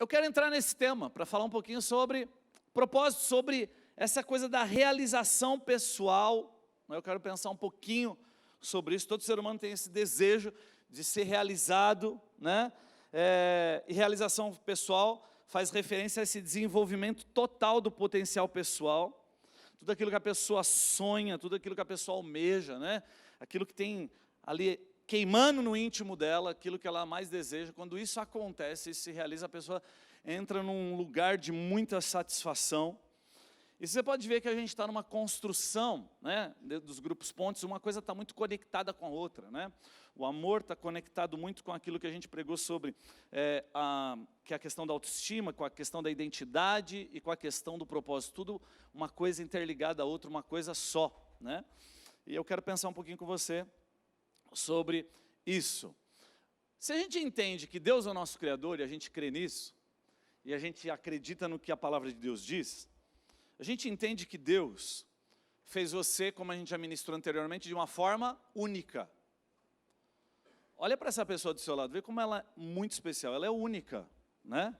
eu quero entrar nesse tema para falar um pouquinho sobre propósito, sobre essa coisa da realização pessoal. Eu quero pensar um pouquinho sobre isso. Todo ser humano tem esse desejo de ser realizado, né? E realização pessoal faz referência a esse desenvolvimento total do potencial pessoal, tudo aquilo que a pessoa sonha, tudo aquilo que a pessoa almeja, né? Aquilo que tem ali queimando no íntimo dela, aquilo que ela mais deseja. Quando isso acontece, isso se realiza, a pessoa entra num lugar de muita satisfação. E você pode ver que a gente está numa construção, né, dos grupos pontes, uma coisa está muito conectada com a outra, né? O amor está conectado muito com aquilo que a gente pregou sobre, que é a questão da autoestima, com a questão da identidade e com a questão do propósito. Tudo uma coisa interligada à outra, uma coisa só, né? E eu quero pensar um pouquinho com você sobre isso. Se a gente entende que Deus é o nosso Criador e a gente crê nisso, e a gente acredita no que a palavra de Deus diz, a gente entende que Deus fez você, como a gente já ministrou anteriormente, de uma forma única. Olha para essa pessoa do seu lado, vê como ela é muito especial, ela é única, né?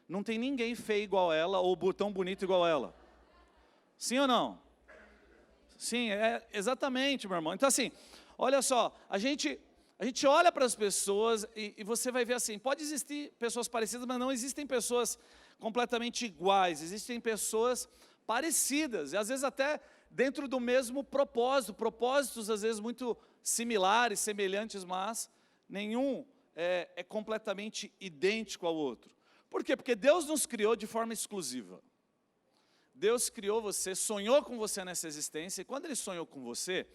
Não tem ninguém feio igual a ela, ou tão bonito igual a ela. Sim ou não? Sim, exatamente, meu irmão. Então assim, olha só, a gente olha para as pessoas e você vai ver assim, pode existir pessoas parecidas, mas não existem pessoas completamente iguais, existem pessoas parecidas, e às vezes até dentro do mesmo propósito, propósitos às vezes muito similares, semelhantes, mas nenhum é completamente idêntico ao outro. Por quê? Porque Deus nos criou de forma exclusiva. Deus criou você, sonhou com você nessa existência, e quando Ele sonhou com você,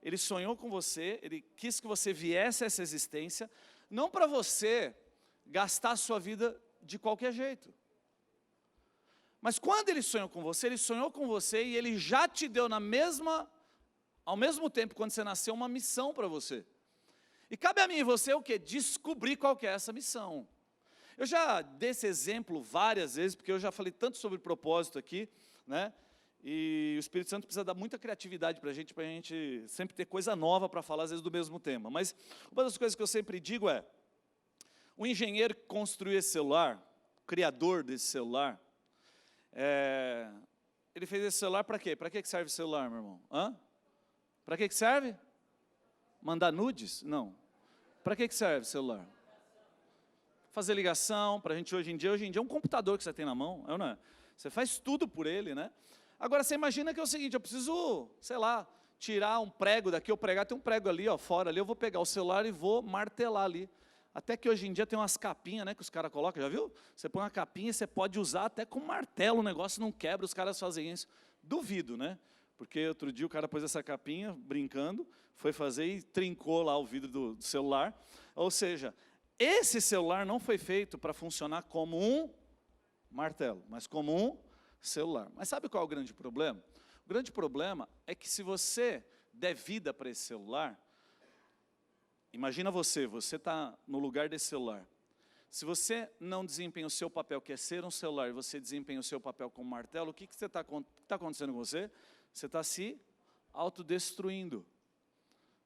Ele sonhou com você, Ele quis que você viesse a essa existência, não para você gastar a sua vida de qualquer jeito. Mas quando Ele sonhou com você e Ele já te deu ao mesmo tempo, quando você nasceu, uma missão para você. E cabe a mim e você o quê? Descobrir qual que é essa missão. Eu já dei esse exemplo várias vezes, porque eu já falei tanto sobre propósito aqui, né? E o Espírito Santo precisa dar muita criatividade para a gente sempre ter coisa nova para falar, às vezes, do mesmo tema. Mas uma das coisas que eu sempre digo é, o engenheiro que construiu esse celular, o criador desse celular, ele fez esse celular para quê? Para que serve o celular, meu irmão? Para que serve? Mandar nudes? Não. Para que serve o celular? Fazer ligação, para a gente hoje em dia é um computador que você tem na mão, não é? Você faz tudo por ele, né? Agora você imagina que é o seguinte, eu preciso, sei lá, tirar um prego daqui, tem um prego ali, ó, fora ali, eu vou pegar o celular e vou martelar ali. Até que hoje em dia tem umas capinhas, né, que os caras colocam, já viu? Você põe uma capinha e você pode usar até com martelo, o negócio não quebra, os caras fazem isso. Duvido, né? Porque outro dia o cara pôs essa capinha, brincando, foi fazer e trincou lá o vidro do celular. Ou seja, esse celular não foi feito para funcionar como um martelo, mas como um celular. Mas sabe qual é o grande problema? O grande problema é que se você der vida para esse celular, imagina você está no lugar desse celular. Se você não desempenha o seu papel, que é ser um celular, e você desempenha o seu papel como martelo, o que está acontecendo com você? Você está se autodestruindo.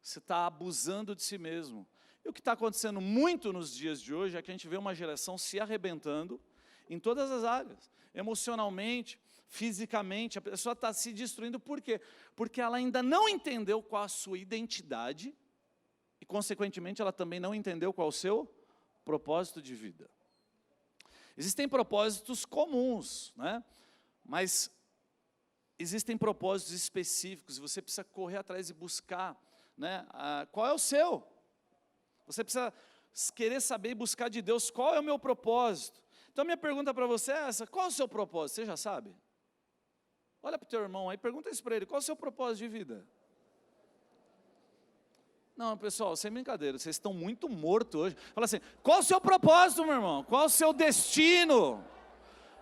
Você está abusando de si mesmo. E o que está acontecendo muito nos dias de hoje é que a gente vê uma geração se arrebentando em todas as áreas. Emocionalmente, fisicamente, a pessoa está se destruindo. Por quê? Porque ela ainda não entendeu qual a sua identidade e, consequentemente, ela também não entendeu qual o seu propósito de vida. Existem propósitos comuns, né? Mas existem propósitos específicos e você precisa correr atrás e buscar, né? Qual é o seu? Você precisa querer saber e buscar de Deus qual é o meu propósito. Então, minha pergunta para você é essa: qual é o seu propósito? Você já sabe? Olha para o teu irmão aí, pergunta isso para ele: qual é o seu propósito de vida? Não, pessoal, sem brincadeira, vocês estão muito mortos hoje. Fala assim: qual é o seu propósito, meu irmão? Qual é o seu destino?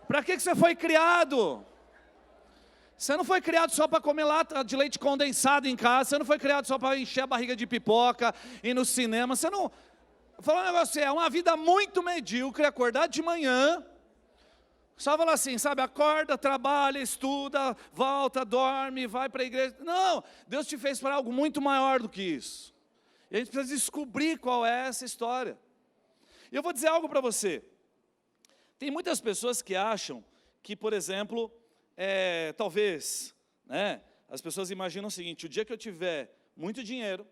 Para que você foi criado? Você não foi criado só para comer lata de leite condensado em casa, você não foi criado só para encher a barriga de pipoca, ir no cinema, você não... Vou falar um negócio, é uma vida muito medíocre, acordar de manhã, só falar assim, sabe, acorda, trabalha, estuda, volta, dorme, vai para a igreja. Não, Deus te fez para algo muito maior do que isso. E a gente precisa descobrir qual é essa história. E eu vou dizer algo para você. Tem muitas pessoas que acham que, por exemplo, talvez, né, as pessoas imaginam o seguinte: o dia que eu tiver muito dinheiro,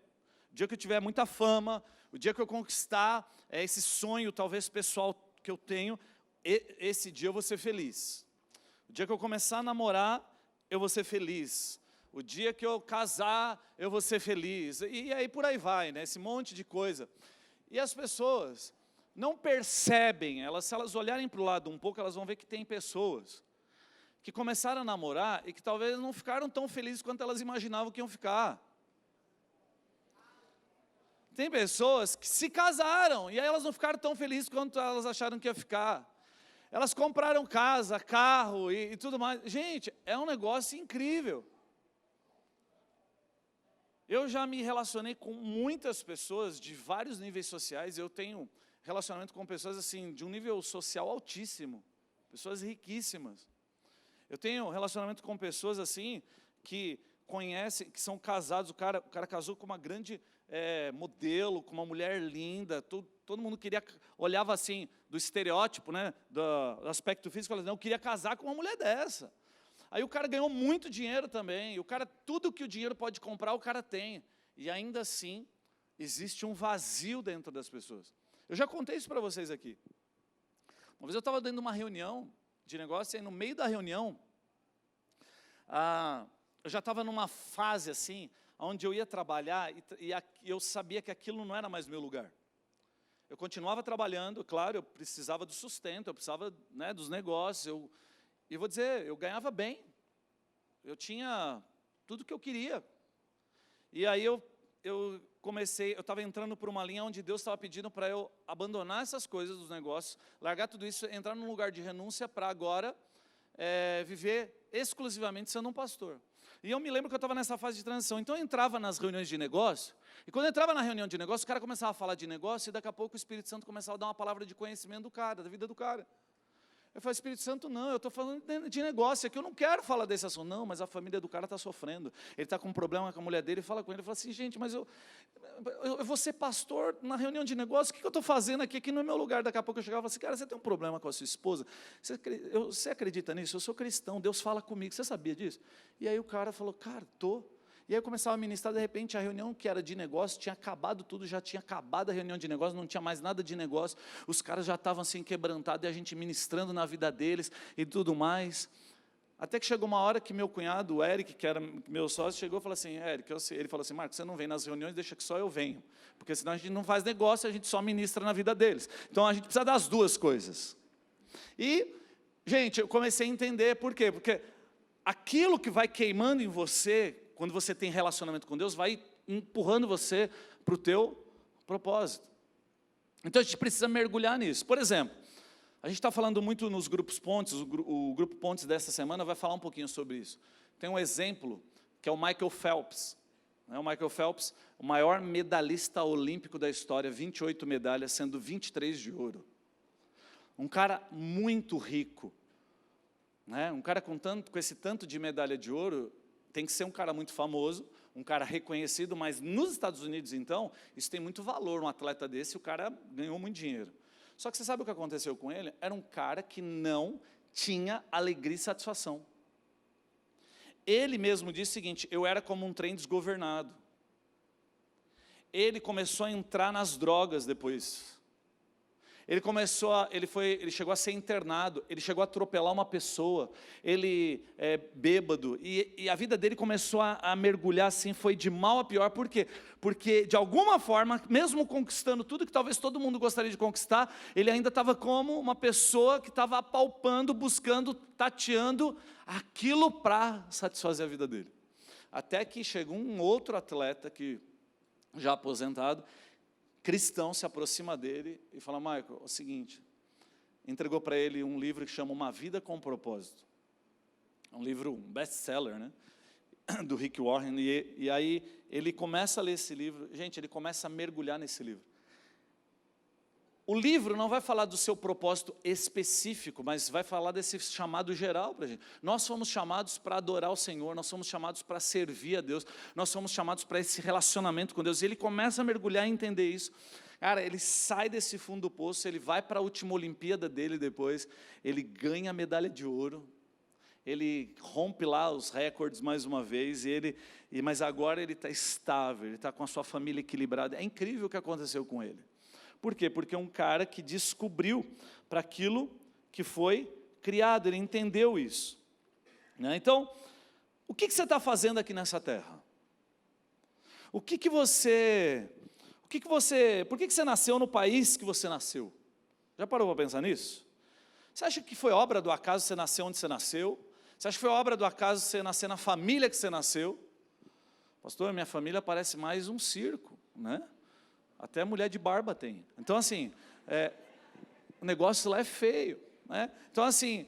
o dia que eu tiver muita fama, o dia que eu conquistar esse sonho, talvez pessoal que eu tenho, esse dia eu vou ser feliz. O dia que eu começar a namorar, eu vou ser feliz. O dia que eu casar, eu vou ser feliz. E aí por aí vai, né? Esse monte de coisa. E as pessoas não percebem, se elas olharem para o lado um pouco, elas vão ver que tem pessoas que começaram a namorar e que talvez não ficaram tão felizes quanto elas imaginavam que iam ficar. Tem pessoas que se casaram e aí elas não ficaram tão felizes quanto elas acharam que ia ficar. Elas compraram casa, carro e tudo mais. Gente, é um negócio incrível. Eu já me relacionei com muitas pessoas de vários níveis sociais. Eu tenho relacionamento com pessoas assim, de um nível social altíssimo. Pessoas riquíssimas. Eu tenho relacionamento com pessoas assim, que conhecem, que são casados. O cara casou com uma grande modelo, com uma mulher linda. Todo mundo olhava assim, do estereótipo, né, do aspecto físico, falava, não, eu queria casar com uma mulher dessa. Aí o cara ganhou muito dinheiro também, e o cara, tudo que o dinheiro pode comprar, o cara tem. E ainda assim, existe um vazio dentro das pessoas. Eu já contei isso para vocês aqui. Uma vez eu estava dentro de uma reunião de negócio, e aí no meio da reunião, eu já estava numa fase assim, onde eu ia trabalhar, e eu sabia que aquilo não era mais meu lugar. Eu continuava trabalhando, claro, eu precisava do sustento, eu precisava, né, dos negócios, e vou dizer, eu ganhava bem, eu tinha tudo que eu queria. E aí eu estava entrando por uma linha onde Deus estava pedindo para eu abandonar essas coisas dos negócios, largar tudo isso, entrar num lugar de renúncia para agora viver exclusivamente sendo um pastor. E eu me lembro que eu estava nessa fase de transição, então eu entrava nas reuniões de negócio, e quando eu entrava na reunião de negócio, o cara começava a falar de negócio, e daqui a pouco o Espírito Santo começava a dar uma palavra de conhecimento do cara, da vida do cara. Eu falei, Espírito Santo, não, eu estou falando de negócio aqui, eu não quero falar desse assunto. Não, mas a família do cara está sofrendo, ele está com um problema com a mulher dele, fala com ele, fala assim, gente, mas eu vou ser pastor na reunião de negócio, o que eu estou fazendo aqui? Aqui não é meu lugar. Daqui a pouco eu chegava e falava assim, cara, você tem um problema com a sua esposa? Você acredita nisso? Eu sou cristão, Deus fala comigo, você sabia disso? E aí o cara falou, cara, estou. E aí eu começava a ministrar, de repente a reunião que era de negócio, tinha acabado tudo, já tinha acabado a reunião de negócio, não tinha mais nada de negócio, os caras já estavam assim quebrantados, e a gente ministrando na vida deles e tudo mais. Até que chegou uma hora que meu cunhado, o Eric, que era meu sócio, chegou e falou assim, Eric, ele falou assim, Marcos, você não vem nas reuniões, deixa que só eu venho, porque senão a gente não faz negócio, a gente só ministra na vida deles. Então a gente precisa das duas coisas. E, gente, eu comecei a entender por quê, porque aquilo que vai queimando em você, quando você tem relacionamento com Deus, vai empurrando você para o teu propósito. Então a gente precisa mergulhar nisso. Por exemplo, a gente está falando muito nos grupos Pontes, o grupo Pontes dessa semana vai falar um pouquinho sobre isso. Tem um exemplo, que é o Michael Phelps. O Michael Phelps, o maior medalhista olímpico da história, 28 medalhas, sendo 23 de ouro. Um cara muito rico. Um cara com esse tanto de medalha de ouro, tem que ser um cara muito famoso, um cara reconhecido, mas nos Estados Unidos, então, isso tem muito valor, um atleta desse, o cara ganhou muito dinheiro. Só que você sabe o que aconteceu com ele? Era um cara que não tinha alegria e satisfação. Ele mesmo disse o seguinte, eu era como um trem desgovernado. Ele começou a entrar nas drogas depois. Ele chegou a ser internado, ele chegou a atropelar uma pessoa, ele bêbado, e a vida dele começou a mergulhar assim, foi de mal a pior. Por quê? Porque de alguma forma, mesmo conquistando tudo que talvez todo mundo gostaria de conquistar, ele ainda estava como uma pessoa que estava apalpando, buscando, tateando aquilo para satisfazer a vida dele. Até que chegou um outro atleta, que já aposentado, cristão, se aproxima dele e fala, Michael, é o seguinte, entregou para ele um livro que chama Uma Vida com Propósito. É um livro, um best-seller, né? Do Rick Warren, e aí ele começa a ler esse livro, gente, ele começa a mergulhar nesse livro. O livro não vai falar do seu propósito específico, mas vai falar desse chamado geral para a gente. Nós fomos chamados para adorar o Senhor, nós fomos chamados para servir a Deus, nós fomos chamados para esse relacionamento com Deus. E ele começa a mergulhar e entender isso. Cara, ele sai desse fundo do poço, ele vai para a última Olimpíada dele depois, ele ganha a medalha de ouro, ele rompe lá os recordes mais uma vez, mas agora ele está estável, ele está com a sua família equilibrada. É incrível o que aconteceu com ele. Por quê? Porque é um cara que descobriu para aquilo que foi criado, ele entendeu isso. Então, o que você está fazendo aqui nessa terra? Por que você nasceu no país que você nasceu? Já parou para pensar nisso? Você acha que foi obra do acaso você nascer onde você nasceu? Você acha que foi obra do acaso você nascer na família que você nasceu? Pastor, minha família parece mais um circo, né? Até mulher de barba tem. Então, assim, o negócio lá é feio, né? Então, assim,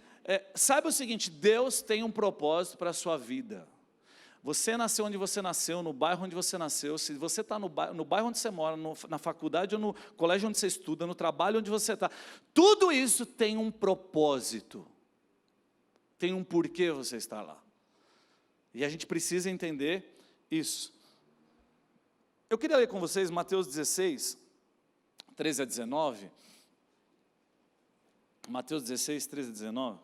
saiba o seguinte, Deus tem um propósito para a sua vida. Você nasceu onde você nasceu, no bairro onde você nasceu, se você está no bairro onde você mora, na faculdade ou no colégio onde você estuda, no trabalho onde você está, tudo isso tem um propósito, tem um porquê você está lá. E a gente precisa entender isso. Eu queria ler com vocês Mateus 16, 13 a 19. Mateus 16, 13 a 19.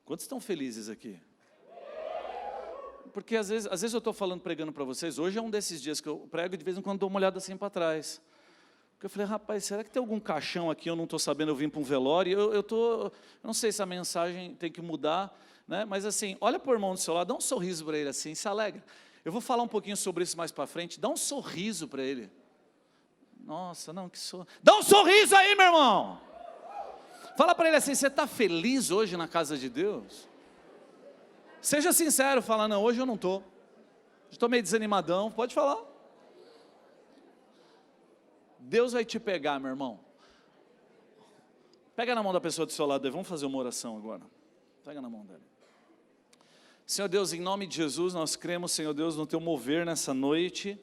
Quantos estão felizes aqui? Porque às vezes eu estou pregando para vocês, hoje é um desses dias que eu prego e de vez em quando dou uma olhada assim para trás. Porque eu falei, rapaz, será que tem algum caixão aqui, eu não estou sabendo, eu vim para um velório, eu não sei se a mensagem tem que mudar, né? Mas assim, olha para o irmão do seu lado, dá um sorriso para ele assim, se alegra. Eu vou falar um pouquinho sobre isso mais para frente, dá um sorriso para ele. Nossa, não, que sorriso. Dá um sorriso aí, meu irmão. Fala para ele assim, você está feliz hoje na casa de Deus? Seja sincero, fala, não, hoje eu não estou. Estou meio desanimadão, pode falar. Deus vai te pegar, meu irmão. Pega na mão da pessoa do seu lado, vamos fazer uma oração agora. Pega na mão dele. Senhor Deus, em nome de Jesus, nós cremos, Senhor Deus, no Teu mover nessa noite.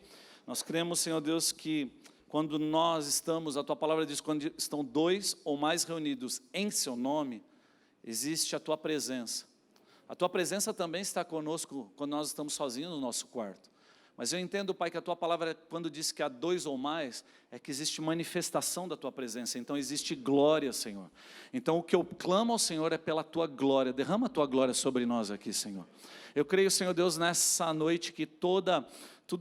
Nós cremos, Senhor Deus, que quando nós estamos, a Tua palavra diz, quando estão 2 ou mais reunidos em Seu nome, existe a Tua presença. A Tua presença também está conosco quando nós estamos sozinhos no nosso quarto. Mas eu entendo, Pai, que a Tua palavra, quando diz que há 2 ou mais, é que existe manifestação da Tua presença, então existe glória, Senhor. Então o que eu clamo ao Senhor é pela Tua glória, derrama a Tua glória sobre nós aqui, Senhor. Eu creio, Senhor Deus, nessa noite que tudo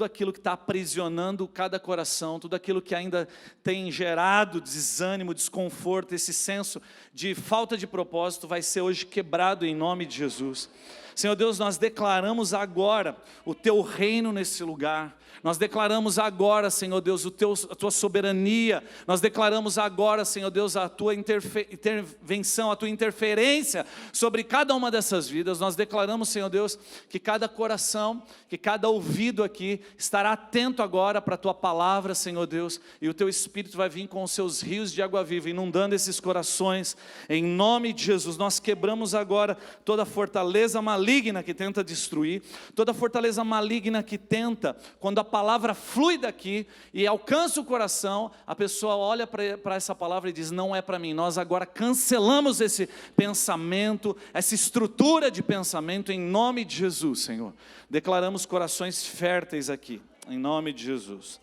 aquilo que está aprisionando cada coração, tudo aquilo que ainda tem gerado desânimo, desconforto, esse senso de falta de propósito, vai ser hoje quebrado em nome de Jesus. Senhor Deus, nós declaramos agora o Teu reino nesse lugar. Nós declaramos agora, Senhor Deus, a Tua soberania. Nós declaramos agora, Senhor Deus, a Tua intervenção, a Tua interferência sobre cada uma dessas vidas. Nós declaramos, Senhor Deus, que cada coração, que cada ouvido aqui estará atento agora para a Tua palavra, Senhor Deus, e o Teu Espírito vai vir com os seus rios de água viva, inundando esses corações. Em nome de Jesus, nós quebramos agora toda fortaleza maligna que tenta destruir, toda fortaleza maligna que tenta, quando a palavra flui daqui e alcança o coração, a pessoa olha para essa palavra e diz, não é para mim. Nós agora cancelamos esse pensamento, essa estrutura de pensamento em nome de Jesus, Senhor. Declaramos corações férteis aqui, em nome de Jesus.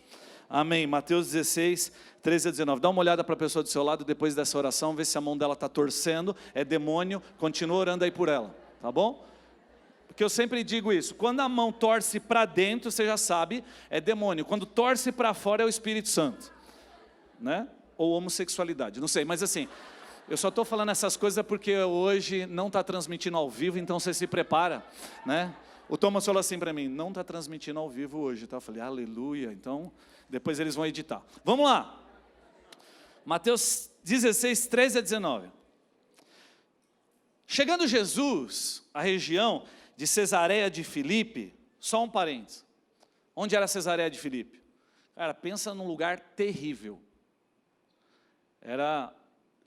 Amém. Mateus 16, 13 a 19. Dá uma olhada para a pessoa do seu lado depois dessa oração, vê se a mão dela está torcendo, é demônio, continua orando aí por ela, tá bom? Porque eu sempre digo isso, quando a mão torce para dentro, você já sabe, é demônio. Quando torce para fora é o Espírito Santo, né? Ou homossexualidade, não sei, mas assim, eu só estou falando essas coisas porque hoje não está transmitindo ao vivo, então você se prepara, né? O Thomas falou assim para mim, não está transmitindo ao vivo hoje, tá? Eu falei, aleluia, então depois eles vão editar. Vamos lá, Mateus 16, 13 a 19. Chegando Jesus à região de Cesareia de Filipe, só um parênteses, onde era Cesareia de Filipe? Cara, pensa num lugar terrível,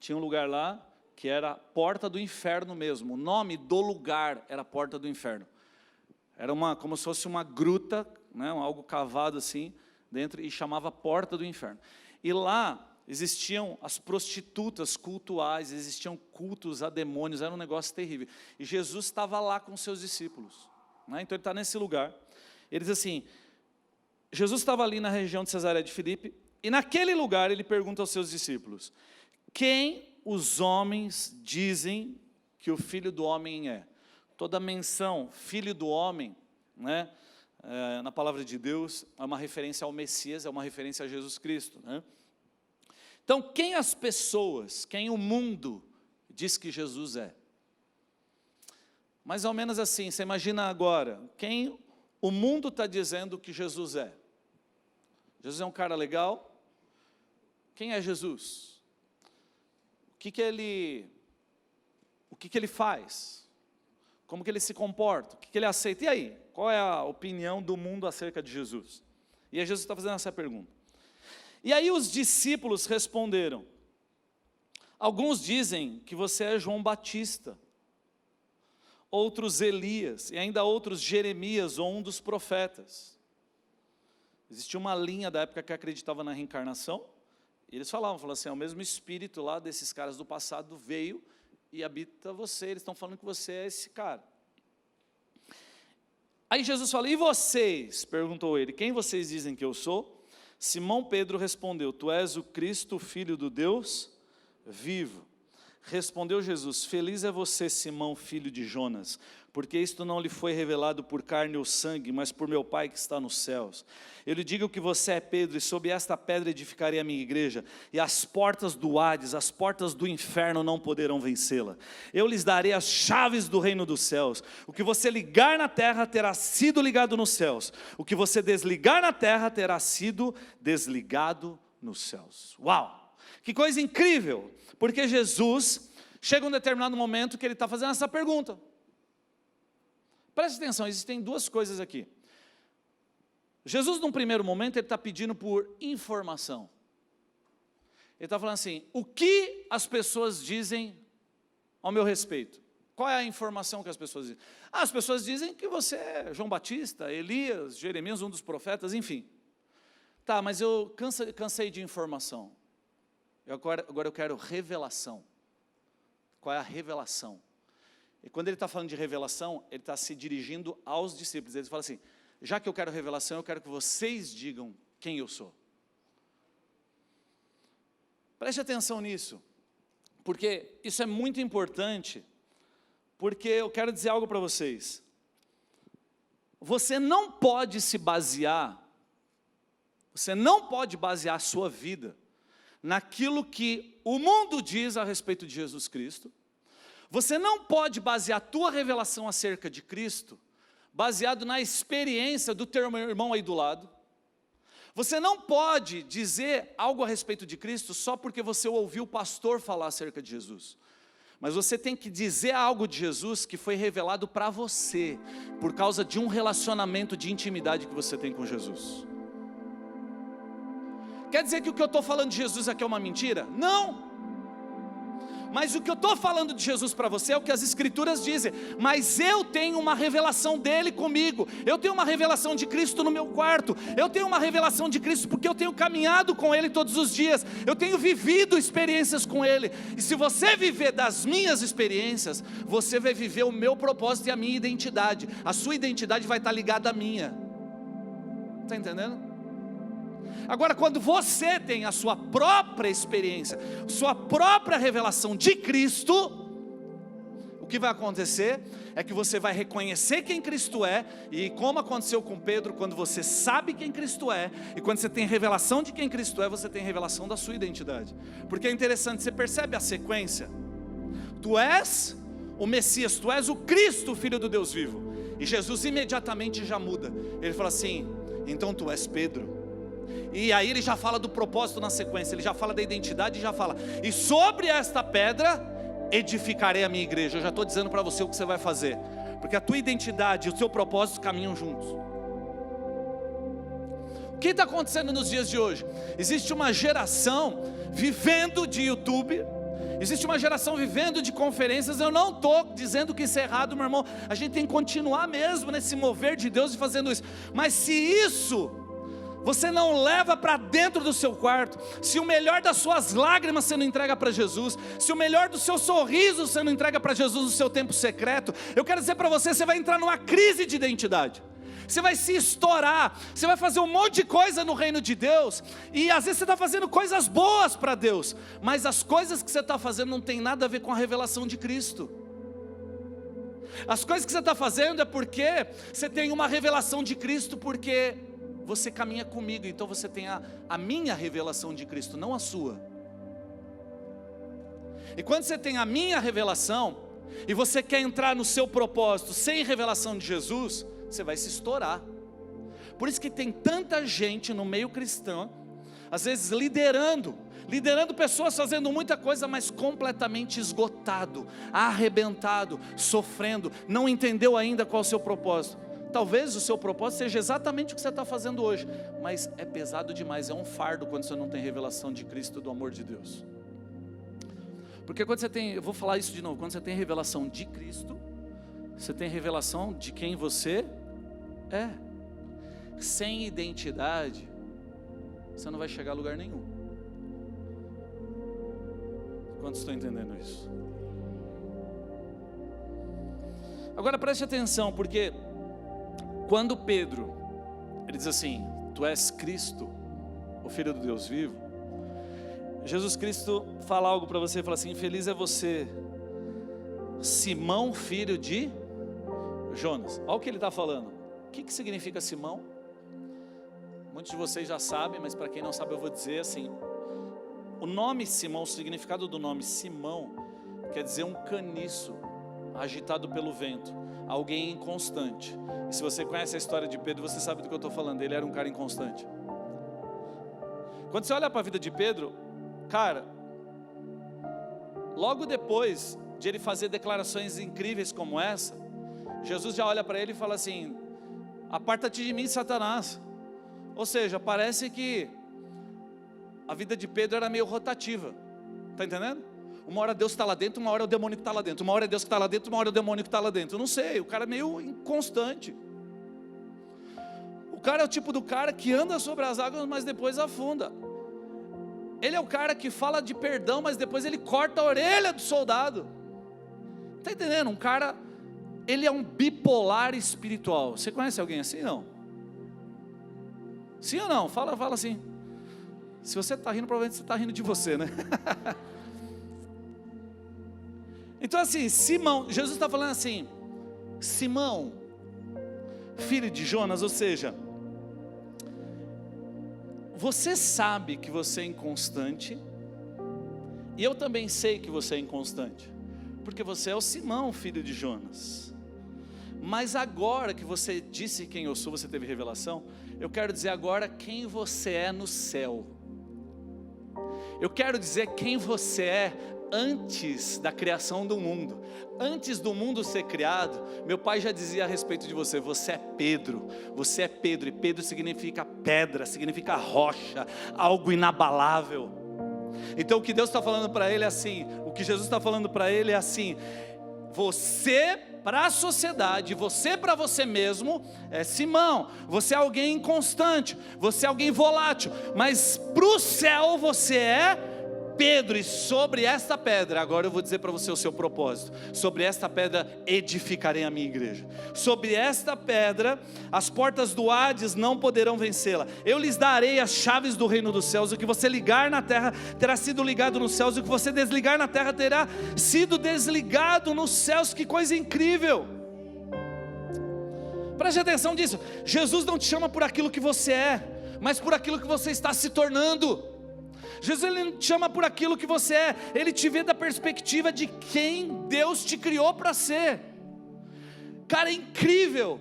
tinha um lugar lá que era Porta do Inferno mesmo, o nome do lugar era Porta do Inferno, era como se fosse uma gruta, né, algo cavado assim, dentro, e chamava Porta do Inferno, e lá existiam as prostitutas cultuais, existiam cultos a demônios, era um negócio terrível. E Jesus estava lá com seus discípulos, né? Então ele está nesse lugar. Ele diz assim, Jesus estava ali na região de Cesareia de Filipe, E naquele lugar ele pergunta aos seus discípulos: quem os homens dizem que o Filho do Homem é? Toda menção, Filho do Homem, né, na palavra de Deus, é uma referência ao Messias, é uma referência a Jesus Cristo, né? Então, quem as pessoas, quem o mundo diz que Jesus é? Mais ou menos assim, você imagina agora, quem o mundo está dizendo que Jesus é? Jesus é um cara legal? Quem é Jesus? O que ele faz? Como que ele se comporta? O que ele aceita? E aí? Qual é a opinião do mundo acerca de Jesus? E aí Jesus está fazendo essa pergunta. E aí os discípulos responderam: alguns dizem que você é João Batista, outros Elias, e ainda outros Jeremias ou um dos profetas. Existia uma linha da época que acreditava na reencarnação, e eles falavam assim, o mesmo espírito lá desses caras do passado veio e habita você, eles estão falando que você é esse cara. Aí Jesus fala: e vocês? Perguntou ele: quem vocês dizem que eu sou? Simão Pedro respondeu: tu és o Cristo, filho do Deus vivo. Respondeu Jesus: feliz é você, Simão, filho de Jonas, porque isto não lhe foi revelado por carne ou sangue, mas por meu Pai que está nos céus. Eu lhe digo que você é Pedro, e sobre esta pedra edificarei a minha igreja, e as portas do Hades, as portas do inferno não poderão vencê-la. Eu lhes darei as chaves do reino dos céus. O que você ligar na terra terá sido ligado nos céus, o que você desligar na terra terá sido desligado nos céus. Uau! Que coisa incrível! Porque Jesus chega um determinado momento que ele está fazendo essa pergunta. Preste atenção, existem duas coisas aqui. Jesus, num primeiro momento, ele está pedindo por informação. Ele está falando assim: o que as pessoas dizem ao meu respeito? Qual é a informação que as pessoas dizem? As pessoas dizem que você é João Batista, Elias, Jeremias, um dos profetas, enfim. Tá, mas eu cansei de informação. Agora eu quero revelação. Qual é a revelação? E quando ele está falando de revelação, ele está se dirigindo aos discípulos. Ele fala assim: já que eu quero revelação, eu quero que vocês digam quem eu sou. Preste atenção nisso, porque isso é muito importante, porque eu quero dizer algo para vocês. Você não pode basear a sua vida naquilo que o mundo diz a respeito de Jesus Cristo. Você não pode basear a tua revelação acerca de Cristo baseado na experiência do teu irmão aí do lado. Você não pode dizer algo a respeito de Cristo só porque você ouviu o pastor falar acerca de Jesus. Mas você tem que dizer algo de Jesus que foi revelado para você, por causa de um relacionamento de intimidade que você tem com Jesus. Quer dizer que o que eu estou falando de Jesus aqui é uma mentira? Não! Mas o que eu estou falando de Jesus para você é o que as Escrituras dizem. Mas eu tenho uma revelação dele comigo. Eu tenho uma revelação de Cristo no meu quarto. Eu tenho uma revelação de Cristo porque eu tenho caminhado com ele todos os dias. Eu tenho vivido experiências com ele. E se você viver das minhas experiências, você vai viver o meu propósito e a minha identidade. A sua identidade vai estar ligada à minha. Está entendendo? Agora, quando você tem a sua própria experiência, sua própria revelação de Cristo, o que vai acontecer é que você vai reconhecer quem Cristo é, e como aconteceu com Pedro, quando você sabe quem Cristo é, e quando você tem revelação de quem Cristo é, você tem revelação da sua identidade. Porque é interessante, você percebe a sequência? Tu és o Messias, tu és o Cristo, o Filho do Deus vivo. E Jesus imediatamente já muda. Ele fala assim: então tu és Pedro. E aí ele já fala do propósito na sequência, ele já fala da identidade e já fala: e sobre esta pedra edificarei a minha igreja. Eu já estou dizendo para você o que você vai fazer, porque a tua identidade e o seu propósito caminham juntos. O que está acontecendo nos dias de hoje? Existe uma geração vivendo de YouTube, existe uma geração vivendo de conferências. Eu não estou dizendo que isso é errado, meu irmão. A gente tem que continuar mesmo nesse mover de Deus e fazendo isso. Mas se isso você não leva para dentro do seu quarto, se o melhor das suas lágrimas você não entrega para Jesus, se o melhor do seu sorriso você não entrega para Jesus no seu tempo secreto, eu quero dizer para você, você vai entrar numa crise de identidade. você vai se estourar, você vai fazer um monte de coisa no reino de Deus, e às vezes você está fazendo coisas boas para Deus, mas as coisas que você está fazendo não tem nada a ver com a revelação de Cristo. As coisas que você está fazendo é porque você tem uma revelação de Cristo, porque você caminha comigo, então você tem a minha revelação de Cristo, não a sua. E quando você tem a minha revelação, e você quer entrar no seu propósito sem revelação de Jesus, você vai se estourar. Por isso que tem tanta gente no meio cristão, às vezes liderando pessoas, fazendo muita coisa, mas completamente esgotado, arrebentado, sofrendo, não entendeu ainda qual é o seu propósito. Talvez o seu propósito seja exatamente o que você está fazendo hoje, mas é pesado demais, é um fardo quando você não tem revelação de Cristo, do amor de Deus. Porque quando você tem, eu vou falar isso de novo, quando você tem revelação de Cristo, você tem revelação de quem você é. Sem identidade, você não vai chegar a lugar nenhum. Quantos estão entendendo isso? Agora preste atenção, porque quando Pedro, ele diz assim, tu és Cristo, o Filho do Deus vivo, Jesus Cristo fala algo para você, fala assim, feliz é você, Simão, filho de Jonas. Olha o que ele está falando. O que significa Simão? Muitos de vocês já sabem, mas para quem não sabe eu vou dizer assim, o nome Simão, o significado do nome Simão, quer dizer um caniço, agitado pelo vento, alguém inconstante. E se você conhece a história de Pedro, você sabe do que eu estou falando, ele era um cara inconstante. Quando você olha para a vida de Pedro, cara, logo depois de ele fazer declarações incríveis como essa, Jesus já olha para ele e fala assim, aparta-te de mim, Satanás. Ou seja, parece que a vida de Pedro era meio rotativa, está entendendo? Uma hora Deus está lá dentro, uma hora é o demônio que está lá dentro, uma hora é Deus que está lá dentro, uma hora é o demônio que está lá dentro, eu não sei, o cara é meio inconstante. O cara é o tipo do cara que anda sobre as águas, mas depois afunda. Ele é o cara que fala de perdão, mas depois ele corta a orelha do soldado. Está entendendo? Um cara, ele é um bipolar espiritual. Você conhece alguém assim? Não? Sim ou não? Fala assim. Se você está rindo, provavelmente você está rindo de você, né? Então assim, Simão, Jesus está falando assim, Simão, filho de Jonas, ou seja, você sabe que você é inconstante, e eu também sei que você é inconstante, porque você é o Simão, filho de Jonas. Mas agora que você disse quem eu sou, você teve revelação, eu quero dizer agora quem você é no céu. Eu quero dizer quem você é antes da criação do mundo. Antes do mundo ser criado, meu pai já dizia a respeito de você, você é Pedro, e Pedro significa pedra, significa rocha, algo inabalável. Então o que Deus está falando para ele é assim, o que Jesus está falando para ele é assim, você para a sociedade, você para você mesmo é Simão, você é alguém inconstante, você é alguém volátil, mas para o céu você é Pedro, e sobre esta pedra, agora eu vou dizer para você o seu propósito, sobre esta pedra edificarei a minha igreja, sobre esta pedra as portas do Hades não poderão vencê-la, eu lhes darei as chaves do reino dos céus, o que você ligar na terra terá sido ligado nos céus, o que você desligar na terra terá sido desligado nos céus. Que coisa incrível! Preste atenção nisso, Jesus não te chama por aquilo que você é, mas por aquilo que você está se tornando. Jesus ele não te chama por aquilo que você é, ele te vê da perspectiva de quem Deus te criou para ser. Cara, é incrível,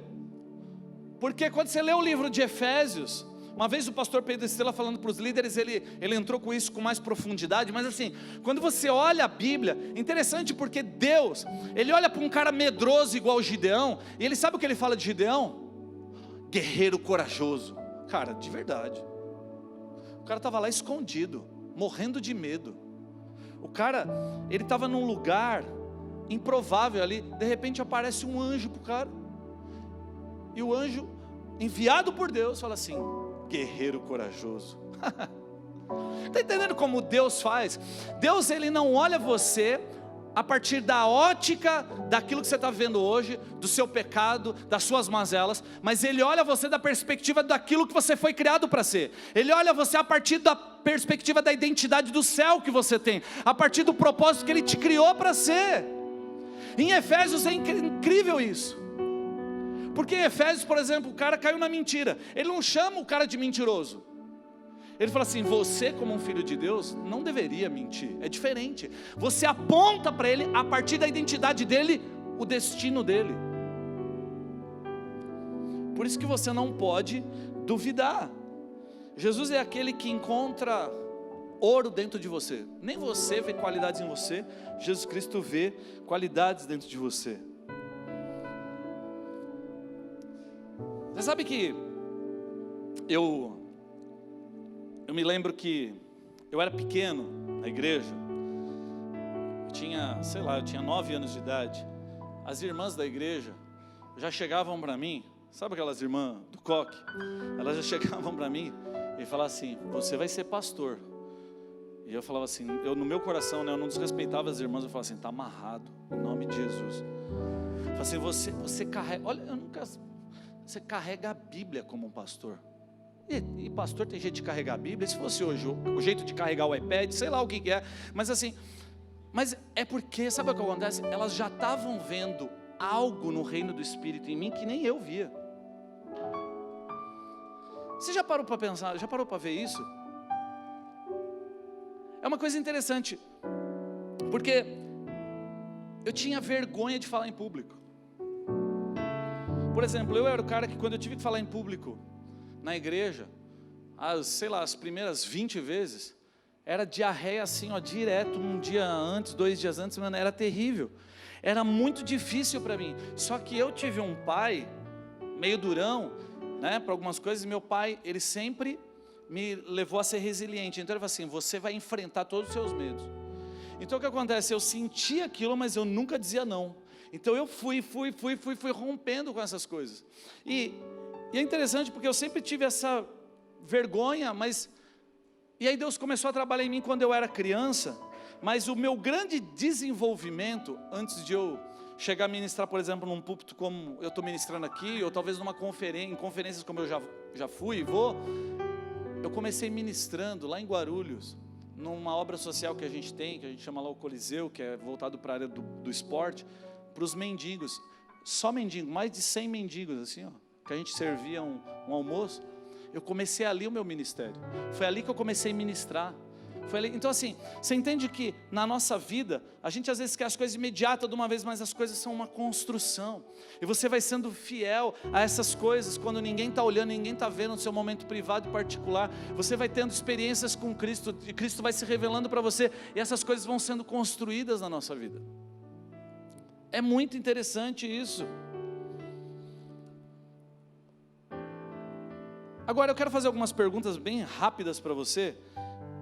porque quando você lê o livro de Efésios, uma vez o pastor Pedro Estrela falando para os líderes, ele entrou com isso com mais profundidade, mas assim, quando você olha a Bíblia, interessante porque Deus, ele olha para um cara medroso igual Gideão, e ele sabe o que ele fala de Gideão? Guerreiro corajoso. Cara, de verdade, o cara estava lá escondido, morrendo de medo. O cara, ele estava num lugar improvável ali, de repente aparece um anjo para o cara, e o anjo, enviado por Deus, fala assim, guerreiro corajoso. Está entendendo como Deus faz? Deus ele não olha você a partir da ótica daquilo que você está vivendo hoje, do seu pecado, das suas mazelas, mas Ele olha você da perspectiva daquilo que você foi criado para ser. Ele olha você a partir da perspectiva da identidade do céu que você tem, a partir do propósito que Ele te criou para ser. Em Efésios é incrível isso, porque em Efésios, por exemplo, o cara caiu na mentira, ele não chama o cara de mentiroso. Ele fala assim: você como um filho de Deus não deveria mentir, é diferente. Você aponta para ele, a partir da identidade dele, o destino dele. Por isso que você não pode duvidar. Jesus é aquele que encontra ouro dentro de você. Nem você vê qualidades em você, Jesus Cristo vê qualidades dentro de você. Você sabe que eu me lembro que eu era pequeno na igreja, eu tinha 9 anos de idade. As irmãs da igreja já chegavam para mim, sabe aquelas irmãs do coque? Elas já chegavam para mim e falavam assim: você vai ser pastor. E eu falava assim, no meu coração, eu não desrespeitava as irmãs, eu falava assim: está amarrado, em nome de Jesus. Eu falava assim, você carrega, você carrega a Bíblia como um pastor. E pastor tem jeito de carregar a Bíblia. Se fosse hoje o jeito de carregar o iPad, sei lá o que é, mas assim, mas é porque, sabe o que acontece? Elas já estavam vendo algo no reino do Espírito em mim que nem eu via. Você já parou para pensar, já parou para ver isso? É uma coisa interessante, porque eu tinha vergonha de falar em público. Por exemplo, eu era o cara que, quando eu tive que falar em público na igreja, as primeiras 20 vezes, era diarreia assim, direto, um dia antes, 2 dias antes, mano, era terrível, era muito difícil para mim. Só que eu tive um pai meio durão, né, para algumas coisas. Meu pai, ele sempre me levou a ser resiliente. Então ele falou assim: você vai enfrentar todos os seus medos. Então o que acontece? Eu sentia aquilo, mas eu nunca dizia não. Então eu fui rompendo com essas coisas. E é interessante porque eu sempre tive essa vergonha, e aí Deus começou a trabalhar em mim quando eu era criança. Mas o meu grande desenvolvimento, antes de eu chegar a ministrar, por exemplo, num púlpito como eu estou ministrando aqui, ou talvez em conferências como eu já fui e vou, eu comecei ministrando lá em Guarulhos, numa obra social que a gente tem, que a gente chama lá o Coliseu, que é voltado para a área do esporte, para os mendigos, só mendigos, mais de 100 mendigos assim, que a gente servia um almoço. Eu comecei ali o meu ministério, foi ali que eu comecei a ministrar. Então assim, você entende que na nossa vida, a gente às vezes quer as coisas imediatas de uma vez, mas as coisas são uma construção, e você vai sendo fiel a essas coisas, quando ninguém está olhando, ninguém está vendo no seu momento privado e particular, você vai tendo experiências com Cristo, e Cristo vai se revelando para você, e essas coisas vão sendo construídas na nossa vida. É muito interessante isso. Agora eu quero fazer algumas perguntas bem rápidas para você.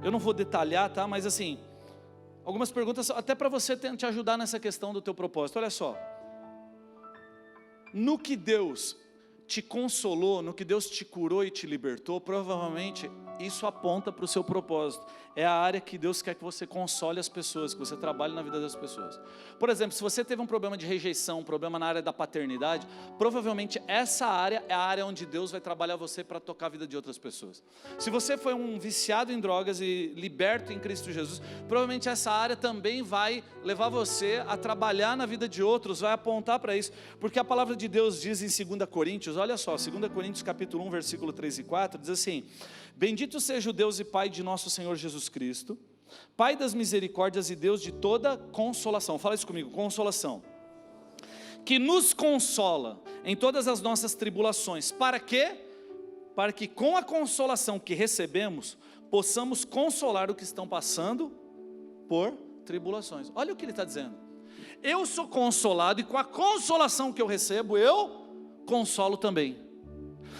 Eu não vou detalhar, tá? Mas assim, algumas perguntas até para você te ajudar nessa questão do teu propósito. Olha só, no que Deus te consolou, no que Deus te curou e te libertou, provavelmente isso aponta para o seu propósito. É a área que Deus quer que você console as pessoas, que você trabalhe na vida das pessoas. Por exemplo, se você teve um problema de rejeição, um problema na área da paternidade, provavelmente essa área é a área onde Deus vai trabalhar você para tocar a vida de outras pessoas. Se você foi um viciado em drogas e liberto em Cristo Jesus, provavelmente essa área também vai levar você a trabalhar na vida de outros, vai apontar para isso, porque a palavra de Deus diz em 2 Coríntios, olha só, 2 Coríntios capítulo 1, versículo 3 e 4, diz assim: bendito seja o Deus e Pai de nosso Senhor Jesus Cristo, Pai das misericórdias e Deus de toda consolação. Fala isso comigo, consolação. Que nos consola em todas as nossas tribulações. Para quê? Para que com a consolação que recebemos, possamos consolar o que estão passando por tribulações. Olha o que ele está dizendo. Eu sou consolado e com a consolação que eu recebo, eu consolo também.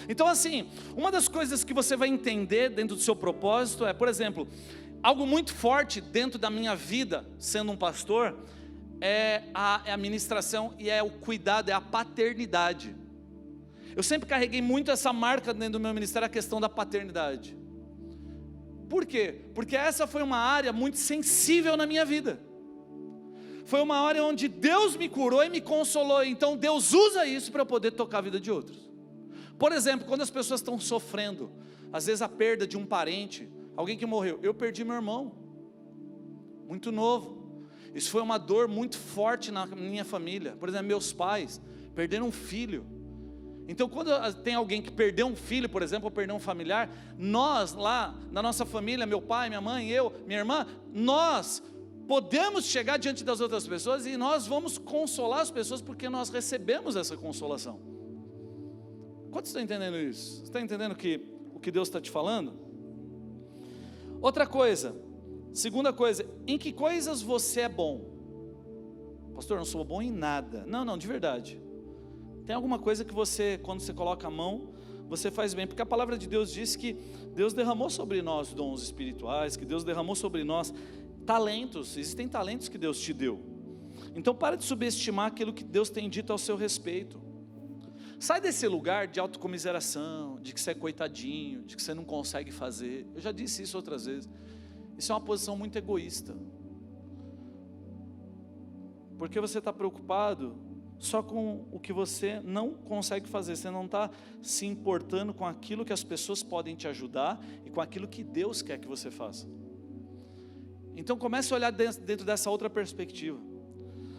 Então assim, uma das coisas que você vai entender dentro do seu propósito é, por exemplo, algo muito forte dentro da minha vida, sendo um pastor, é a ministração e é o cuidado, é a paternidade. Eu sempre carreguei muito essa marca dentro do meu ministério, a questão da paternidade. Por quê? Porque essa foi uma área muito sensível na minha vida. foi uma hora onde Deus me curou e me consolou. Então Deus usa isso para eu poder tocar a vida de outros. Por exemplo, quando as pessoas estão sofrendo, às vezes a perda de um parente, alguém que morreu. Eu perdi meu irmão, muito novo. Isso foi uma dor muito forte na minha família. Por exemplo, meus pais perderam um filho. Então quando tem alguém que perdeu um filho, por exemplo, ou perdeu um familiar, nós lá, na nossa família, meu pai, minha mãe, eu, minha irmã, nós podemos chegar diante das outras pessoas e nós vamos consolar as pessoas porque nós recebemos essa consolação. Quantos estão entendendo isso? Você está entendendo o que Deus está te falando? Outra coisa, segunda coisa, em que coisas você é bom? Pastor, eu não sou bom em nada. Não, de verdade. Tem alguma coisa que você, quando você coloca a mão, você faz bem, porque a palavra de Deus diz que Deus derramou sobre nós dons espirituais, que Deus derramou sobre nós talentos. Existem talentos que Deus te deu. Então para de subestimar aquilo que Deus tem dito ao seu respeito. Sai desse lugar de autocomiseração, de que você é coitadinho, de que você não consegue fazer. Eu já disse isso outras vezes. Isso é uma posição muito egoísta, porque você está preocupado só com o que você não consegue fazer. Você não está se importando com aquilo que as pessoas podem te ajudar e com aquilo que Deus quer que você faça. Então comece a olhar dentro dessa outra perspectiva.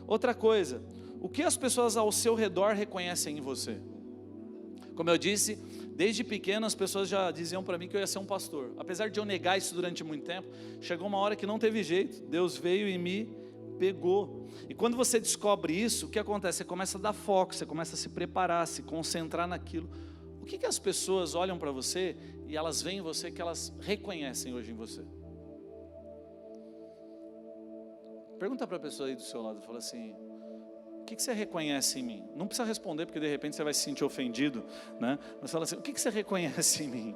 Outra coisa, o que as pessoas ao seu redor reconhecem em você? Como eu disse, desde pequeno as pessoas já diziam para mim que eu ia ser um pastor. Apesar de eu negar isso durante muito tempo, chegou uma hora que não teve jeito. Deus veio e me pegou. E quando você descobre isso, o que acontece? Você começa a dar foco, você começa a se preparar, se concentrar naquilo. O que as pessoas olham para você e elas veem em você que elas reconhecem hoje em você? Pergunta para a pessoa aí do seu lado, fala assim: o que você reconhece em mim? Não precisa responder, porque de repente você vai se sentir ofendido, né? Mas fala assim: o que você reconhece em mim?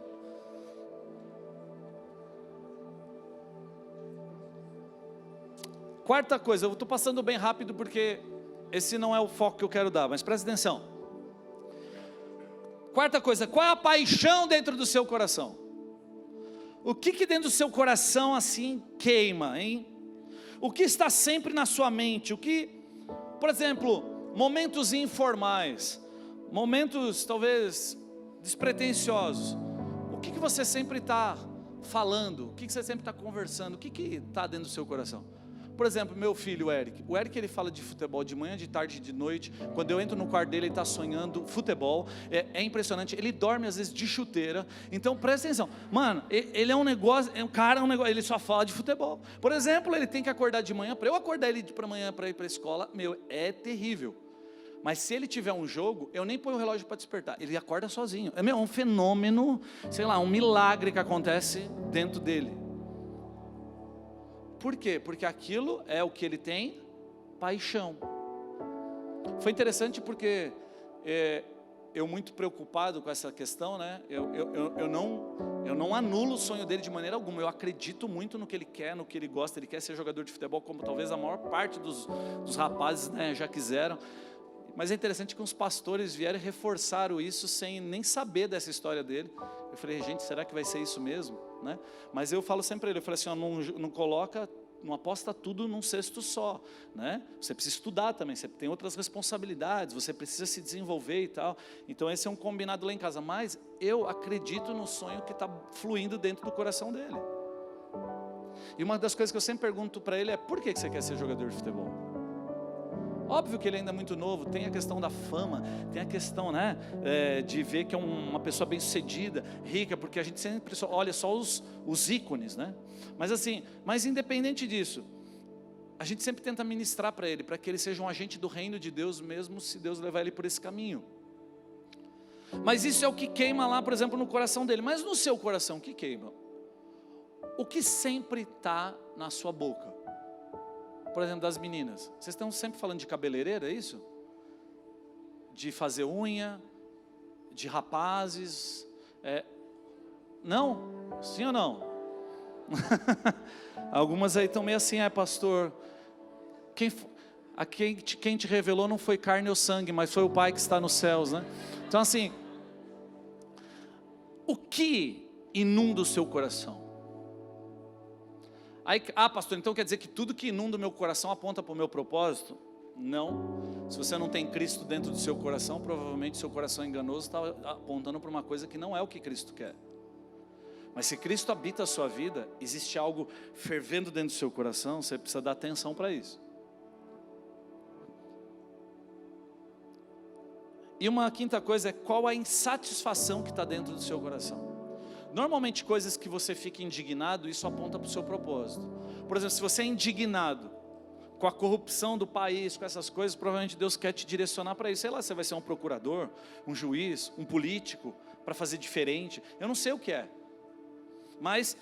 Quarta coisa, eu estou passando bem rápido porque esse não é o foco que eu quero dar, mas presta atenção. Quarta coisa, qual é a paixão dentro do seu coração? O que dentro do seu coração assim queima, hein? O que está sempre na sua mente? O que, por exemplo, momentos informais, momentos talvez despretensiosos, o que você sempre está falando? O que você sempre está conversando? O que está dentro do seu coração? Por exemplo, meu filho, o Eric ele fala de futebol de manhã, de tarde, de noite. Quando eu entro no quarto dele, ele está sonhando futebol. É impressionante, ele dorme às vezes de chuteira. Então presta atenção, mano, ele é um negócio, ele só fala de futebol. Por exemplo, ele tem que acordar de manhã, para eu acordar ele de manhã para ir para a escola, é terrível. Mas se ele tiver um jogo, eu nem ponho o relógio para despertar, ele acorda sozinho. É um fenômeno, sei lá, um milagre que acontece dentro dele. Por quê? Porque aquilo é o que ele tem paixão. Foi interessante porque eu muito preocupado com essa questão, né? Eu não anulo o sonho dele de maneira alguma. Eu acredito muito no que ele quer, no que ele gosta. Ele quer ser jogador de futebol, como talvez a maior parte dos rapazes, né, já quiseram. Mas é interessante que uns pastores vieram e reforçaram isso sem nem saber dessa história dele. Eu falei: gente, será que vai ser isso mesmo? Né? Mas eu falo sempre para ele, eu falei assim: ó, não aposta tudo num cesto só, né? Você precisa estudar também, você tem outras responsabilidades, você precisa se desenvolver e tal. Então esse é um combinado lá em casa, mas eu acredito no sonho que está fluindo dentro do coração dele. E uma das coisas que eu sempre pergunto para ele é: por que você quer ser jogador de futebol? Óbvio que ele ainda é muito novo, tem a questão da fama, tem a questão, né, de ver que é uma pessoa bem sucedida, rica, porque a gente sempre olha só os ícones, né? Mas assim, mas independente disso, a gente sempre tenta ministrar para ele, para que ele seja um agente do reino de Deus, mesmo se Deus levar ele por esse caminho. Mas isso é o que queima lá, por exemplo, no coração dele. Mas no seu coração, o que queima? O que sempre está na sua boca? Por exemplo, das meninas, vocês estão sempre falando de cabeleireira, é isso? De fazer unha, de rapazes, não? Sim ou não? Algumas aí estão meio assim: pastor, quem te revelou não foi carne ou sangue, mas foi o Pai que está nos céus, né? Então assim, o que inunda o seu coração? Aí, pastor, então quer dizer que tudo que inunda o meu coração aponta para o meu propósito? Não. Se você não tem Cristo dentro do seu coração, provavelmente seu coração enganoso está apontando para uma coisa que não é o que Cristo quer. Mas se Cristo habita a sua vida, existe algo fervendo dentro do seu coração, você precisa dar atenção para isso. E uma quinta coisa é qual a insatisfação que está dentro do seu coração. Normalmente coisas que você fica indignado, isso aponta para o seu propósito. Por exemplo, se você é indignado com a corrupção do país, com essas coisas, provavelmente Deus quer te direcionar para isso. Sei lá, você vai ser um procurador, um juiz, um político, para fazer diferente. Eu não sei o que é. Mas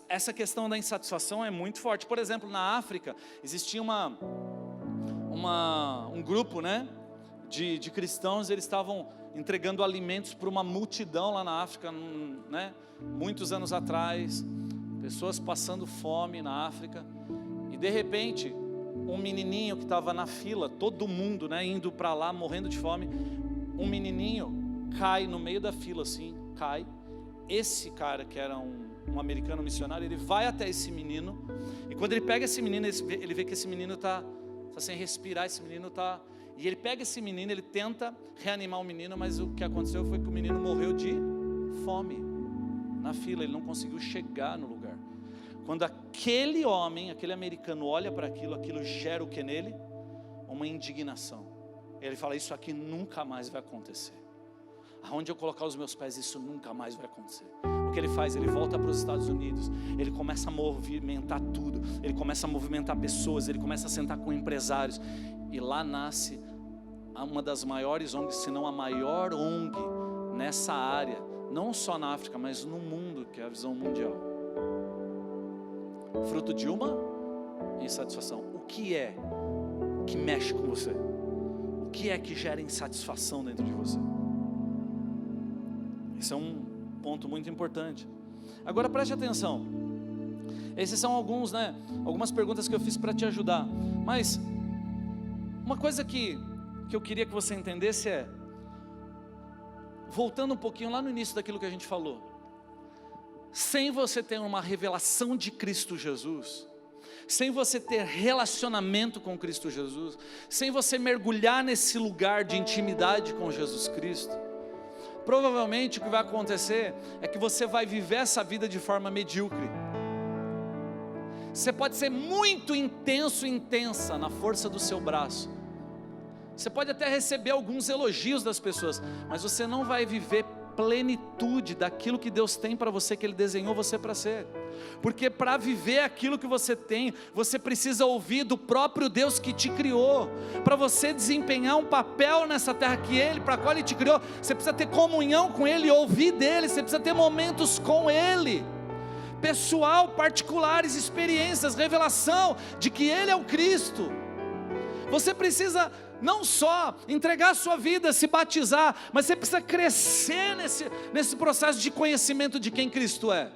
essa questão da insatisfação é muito forte. Por exemplo, na África, existia um grupo, né, de cristãos, eles estavam entregando alimentos para uma multidão lá na África, né, muitos anos atrás, pessoas passando fome na África, e de repente, um menininho que estava na fila, todo mundo, né, indo para lá, morrendo de fome, um menininho cai no meio da fila assim, cai. Esse cara que era um americano missionário, ele vai até esse menino, e quando ele pega esse menino, ele vê que esse menino está sem respirar, e ele pega esse menino, ele tenta reanimar o menino, mas o que aconteceu foi que o menino morreu de fome, na fila, ele não conseguiu chegar no lugar. Quando aquele homem, aquele americano olha para aquilo gera o que nele? Uma indignação. Ele fala, isso aqui nunca mais vai acontecer. Aonde eu colocar os meus pés, isso nunca mais vai acontecer. O que ele faz? Ele volta para os Estados Unidos, ele começa a movimentar tudo, ele começa a movimentar pessoas, ele começa a sentar com empresários, e lá nasce uma das maiores ONGs, se não a maior ONG nessa área, não só na África, mas no mundo, que é a visão mundial. Fruto de uma insatisfação. O que é que mexe com você? O que é que gera insatisfação dentro de você? Esse é um ponto muito importante. Agora preste atenção. Esses são algumas perguntas que eu fiz para te ajudar. Mas uma coisa que eu queria que você entendesse é, voltando um pouquinho lá no início daquilo que a gente falou, sem você ter uma revelação de Cristo Jesus, sem você ter relacionamento com Cristo Jesus, sem você mergulhar nesse lugar de intimidade com Jesus Cristo, provavelmente o que vai acontecer é que você vai viver essa vida de forma medíocre. Você pode ser muito intenso e intensa na força do seu braço, você pode até receber alguns elogios das pessoas, mas você não vai viver plenitude daquilo que Deus tem para você, que Ele desenhou você para ser. Porque para viver aquilo que você tem, você precisa ouvir do próprio Deus que te criou. Para você desempenhar um papel nessa terra para a qual Ele te criou, você precisa ter comunhão com Ele, ouvir dEle, você precisa ter momentos com Ele, pessoal, particulares, experiências, revelação de que Ele é o Cristo. Você precisa não só entregar a sua vida, se batizar, mas você precisa crescer nesse processo de conhecimento de quem Cristo é.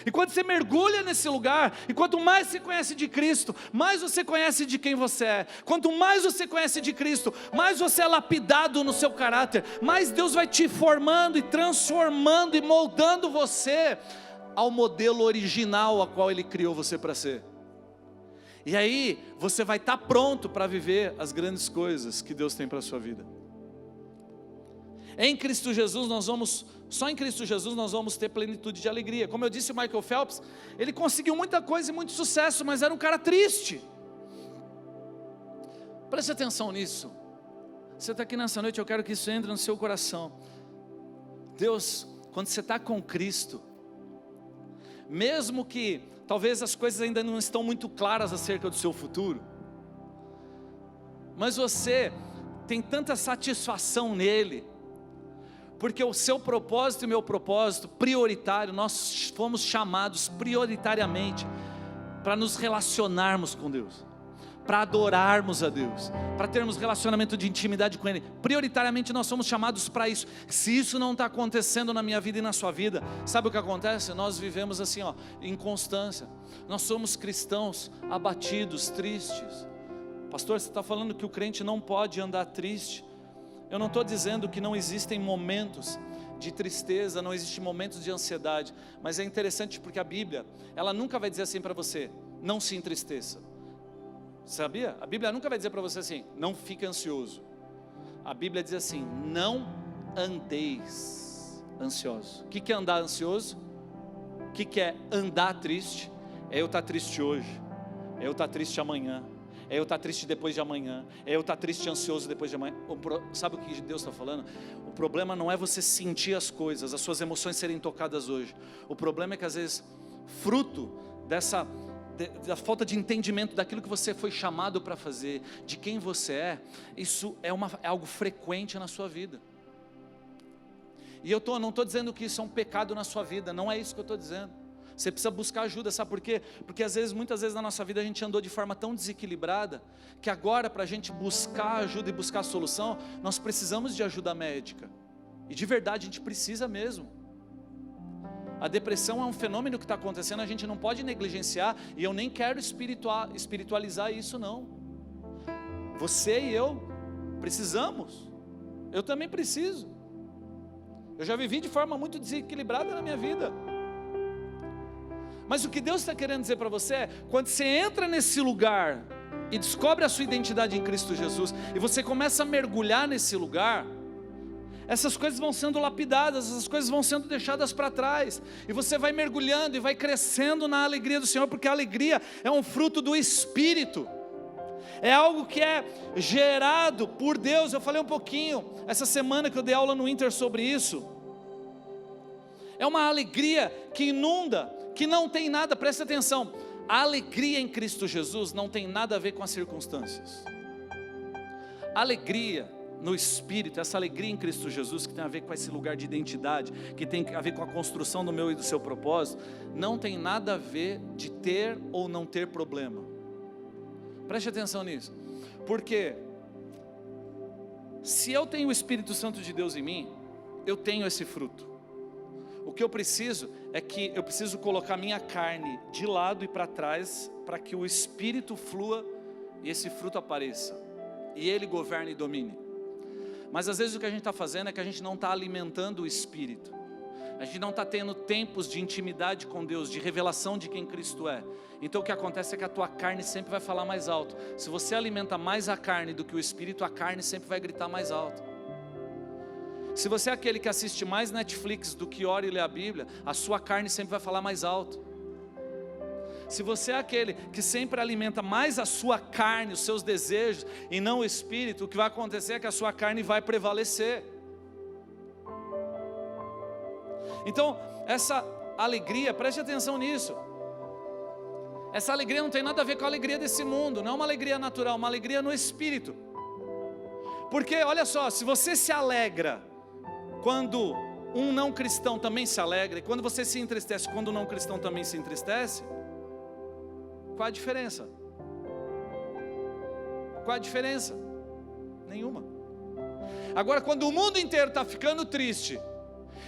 E quando você mergulha nesse lugar, e quanto mais você conhece de Cristo, mais você conhece de quem você é. Quanto mais você conhece de Cristo, mais você é lapidado no seu caráter, mais Deus vai te formando e transformando e moldando você ao modelo original a qual Ele criou você para ser. E aí você vai estar pronto para viver as grandes coisas que Deus tem para a sua vida. Em Cristo Jesus só em Cristo Jesus nós vamos ter plenitude de alegria. Como eu disse, o Michael Phelps, ele conseguiu muita coisa e muito sucesso, mas era um cara triste. Preste atenção nisso. Você está aqui nessa noite, eu quero que isso entre no seu coração. Deus, quando você está com Cristo, mesmo que talvez as coisas ainda não estão muito claras acerca do seu futuro, mas você tem tanta satisfação nele, porque o seu propósito e o meu propósito prioritário, nós fomos chamados prioritariamente para nos relacionarmos com Deus, para adorarmos a Deus, para termos relacionamento de intimidade com Ele. Prioritariamente nós somos chamados para isso. Se isso não está acontecendo na minha vida e na sua vida, sabe o que acontece? Nós vivemos assim, em constância. Nós somos cristãos abatidos, tristes. Pastor, você está falando que o crente não pode andar triste? Eu não estou dizendo que não existem momentos de tristeza, não existe momentos de ansiedade. Mas é interessante porque a Bíblia, ela nunca vai dizer assim para você, não se entristeça. Sabia? A Bíblia nunca vai dizer para você assim, não fique ansioso. A Bíblia diz assim, não andeis ansiosos. O que é andar ansioso? O que é andar triste? É eu estar triste hoje, é eu estar triste amanhã, é eu estar triste depois de amanhã, é eu estar triste e ansioso depois de amanhã. Sabe o que Deus está falando? O problema não é você sentir as coisas, as suas emoções serem tocadas hoje. O problema é que às vezes, fruto da falta de entendimento daquilo que você foi chamado para fazer, de quem você é, isso é algo frequente na sua vida. E eu não estou dizendo que isso é um pecado na sua vida, não é isso que eu estou dizendo. Você precisa buscar ajuda, sabe por quê? Porque muitas vezes na nossa vida a gente andou de forma tão desequilibrada, que agora para a gente buscar ajuda e buscar solução, nós precisamos de ajuda médica. E de verdade a gente precisa mesmo. A depressão é um fenômeno que está acontecendo, a gente não pode negligenciar, e eu nem quero espiritualizar isso não. Você e eu precisamos, eu também preciso. Eu já vivi de forma muito desequilibrada na minha vida. Mas o que Deus está querendo dizer para você é, quando você entra nesse lugar e descobre a sua identidade em Cristo Jesus, e você começa a mergulhar nesse lugar, essas coisas vão sendo lapidadas, essas coisas vão sendo deixadas para trás, e você vai mergulhando e vai crescendo na alegria do Senhor, porque a alegria é um fruto do Espírito, é algo que é gerado por Deus. Eu falei um pouquinho essa semana que eu dei aula no Inter sobre isso. É uma alegria que inunda, que não tem nada, presta atenção, a alegria em Cristo Jesus não tem nada a ver com as circunstâncias. A alegria no Espírito, essa alegria em Cristo Jesus, que tem a ver com esse lugar de identidade, que tem a ver com a construção do meu e do seu propósito, não tem nada a ver de ter ou não ter problema. Preste atenção nisso, porque se eu tenho o Espírito Santo de Deus em mim, eu tenho esse fruto. O que eu preciso é que eu preciso colocar minha carne de lado e para trás, para que o Espírito flua e esse fruto apareça, e Ele governe e domine. Mas às vezes o que a gente está fazendo é que a gente não está alimentando o Espírito, a gente não está tendo tempos de intimidade com Deus, de revelação de quem Cristo é. Então o que acontece é que a tua carne sempre vai falar mais alto. Se você alimenta mais a carne do que o Espírito, a carne sempre vai gritar mais alto. Se você é aquele que assiste mais Netflix do que ora e lê a Bíblia, a sua carne sempre vai falar mais alto. Se você é aquele que sempre alimenta mais a sua carne, os seus desejos, e não o Espírito, o que vai acontecer é que a sua carne vai prevalecer. Então, essa alegria, preste atenção nisso, essa alegria não tem nada a ver com a alegria desse mundo, não é uma alegria natural, uma alegria no Espírito. Porque, olha só, se você se alegra quando um não cristão também se alegra, e quando você se entristece quando um não cristão também se entristece, qual a diferença? Qual a diferença? Nenhuma. Agora, quando o mundo inteiro está ficando triste,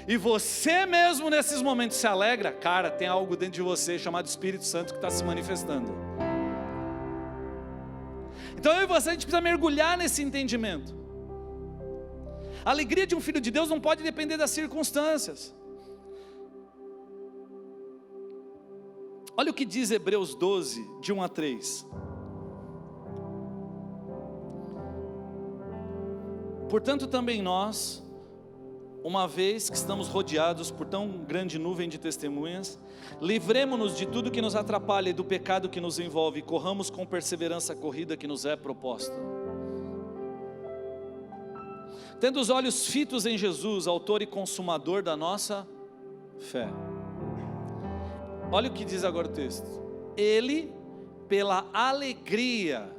e você mesmo nesses momentos se alegra, cara, tem algo dentro de você chamado Espírito Santo que está se manifestando. Então eu e você, a gente precisa mergulhar nesse entendimento. A alegria de um filho de Deus não pode depender das circunstâncias. Olha o que diz Hebreus 12, de 1 a 3. Portanto também nós, uma vez que estamos rodeados por tão grande nuvem de testemunhas, livremo-nos de tudo que nos atrapalha e do pecado que nos envolve, e corramos com perseverança a corrida que nos é proposta. Tendo os olhos fitos em Jesus, autor e consumador da nossa fé. Olha o que diz agora o texto. Ele, pela alegria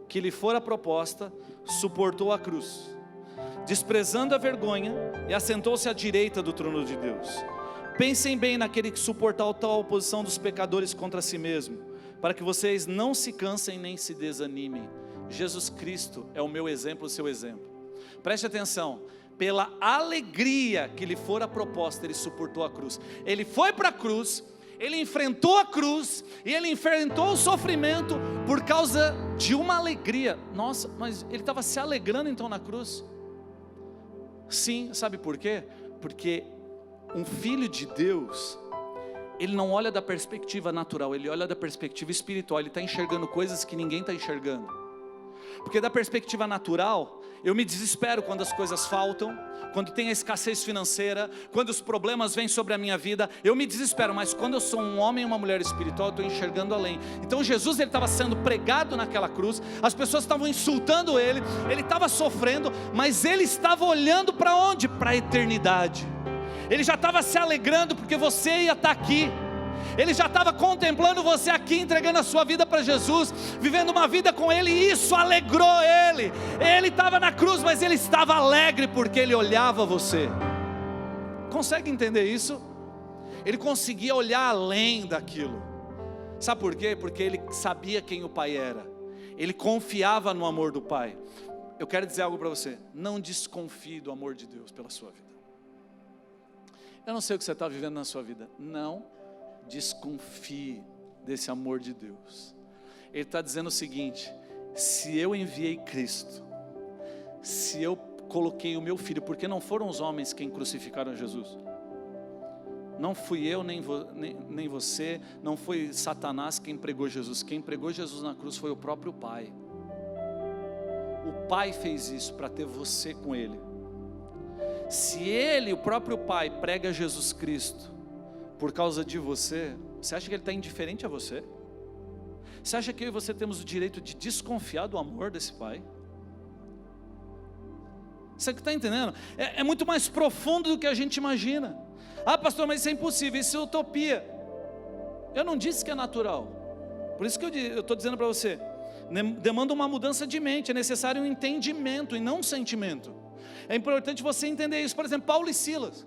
que lhe fora proposta, suportou a cruz, desprezando a vergonha, e assentou-se à direita do trono de Deus. Pensem bem naquele que suportou tal oposição dos pecadores contra si mesmo, para que vocês não se cansem nem se desanimem. Jesus Cristo é o meu exemplo, o seu exemplo. Preste atenção, pela alegria que lhe fora proposta, ele suportou a cruz. Ele foi para a cruz, ele enfrentou a cruz, e ele enfrentou o sofrimento por causa de uma alegria. Nossa, mas ele estava se alegrando então na cruz? Sim, sabe por quê? Porque um filho de Deus, ele não olha da perspectiva natural, ele olha da perspectiva espiritual. Ele está enxergando coisas que ninguém está enxergando. Porque da perspectiva natural, eu me desespero quando as coisas faltam, quando tem a escassez financeira, quando os problemas vêm sobre a minha vida, eu me desespero. Mas quando eu sou um homem e uma mulher espiritual, eu estou enxergando além. Então Jesus, ele estava sendo pregado naquela cruz, as pessoas estavam insultando ele estava sofrendo, mas ele estava olhando para onde? Para a eternidade. Ele já estava se alegrando porque você ia estar aqui. Ele já estava contemplando você aqui, entregando a sua vida para Jesus, vivendo uma vida com Ele, e isso alegrou Ele. Ele estava na cruz, mas Ele estava alegre porque Ele olhava você. Consegue entender isso? Ele conseguia olhar além daquilo. Sabe por quê? Porque Ele sabia quem o Pai era. Ele confiava no amor do Pai. Eu quero dizer algo para você: não desconfie do amor de Deus pela sua vida. Eu não sei o que você está vivendo na sua vida, não desconfie desse amor de Deus. Ele está dizendo o seguinte: se eu enviei Cristo, se eu coloquei o meu filho, porque não foram os homens quem crucificaram Jesus, não fui eu, nem você, não foi Satanás quem pregou Jesus. Quem pregou Jesus na cruz foi o próprio Pai. O Pai fez isso para ter você com Ele. Se Ele, o próprio Pai, prega Jesus Cristo por causa de você, você acha que Ele está indiferente a você? Você acha que eu e você temos o direito de desconfiar do amor desse Pai? Você está entendendo? É muito mais profundo do que a gente imagina. Ah, pastor, mas isso é impossível, isso é utopia. Eu não disse que é natural. Por isso que eu estou dizendo para você, demanda uma mudança de mente, é necessário um entendimento e não um sentimento. É importante você entender isso. Por exemplo, Paulo e Silas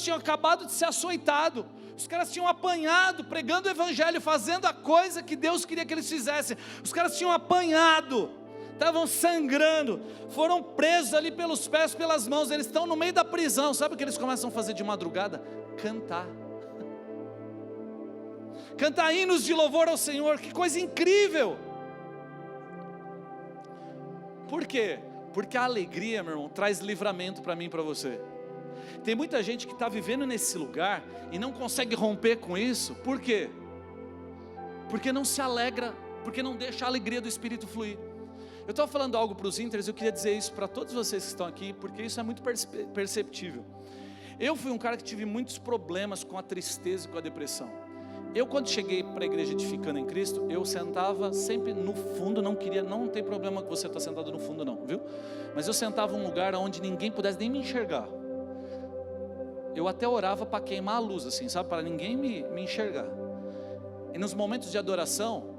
tinham acabado de ser açoitado. Os caras tinham apanhado, pregando o evangelho, fazendo a coisa que Deus queria que eles fizessem. Os caras tinham apanhado, estavam sangrando, foram presos ali pelos pés, pelas mãos. Eles estão no meio da prisão. Sabe o que eles começam a fazer de madrugada? Cantar hinos de louvor ao Senhor. Que coisa incrível! Por quê? Porque a alegria, meu irmão, traz livramento para mim e para você. Tem muita gente que está vivendo nesse lugar e não consegue romper com isso. Por quê? Porque não se alegra, porque não deixa a alegria do Espírito fluir. Eu estava falando algo para os íntegros, eu queria dizer isso para todos vocês que estão aqui, porque isso é muito perceptível. Eu fui um cara que tive muitos problemas com a tristeza e com a depressão. Eu, quando cheguei para a igreja Edificando em Cristo, eu sentava sempre no fundo, não tem problema que você está sentado no fundo não, viu? Mas eu sentava em um lugar onde ninguém pudesse nem me enxergar. Eu até orava para queimar a luz, assim, sabe? Para ninguém me enxergar. E nos momentos de adoração,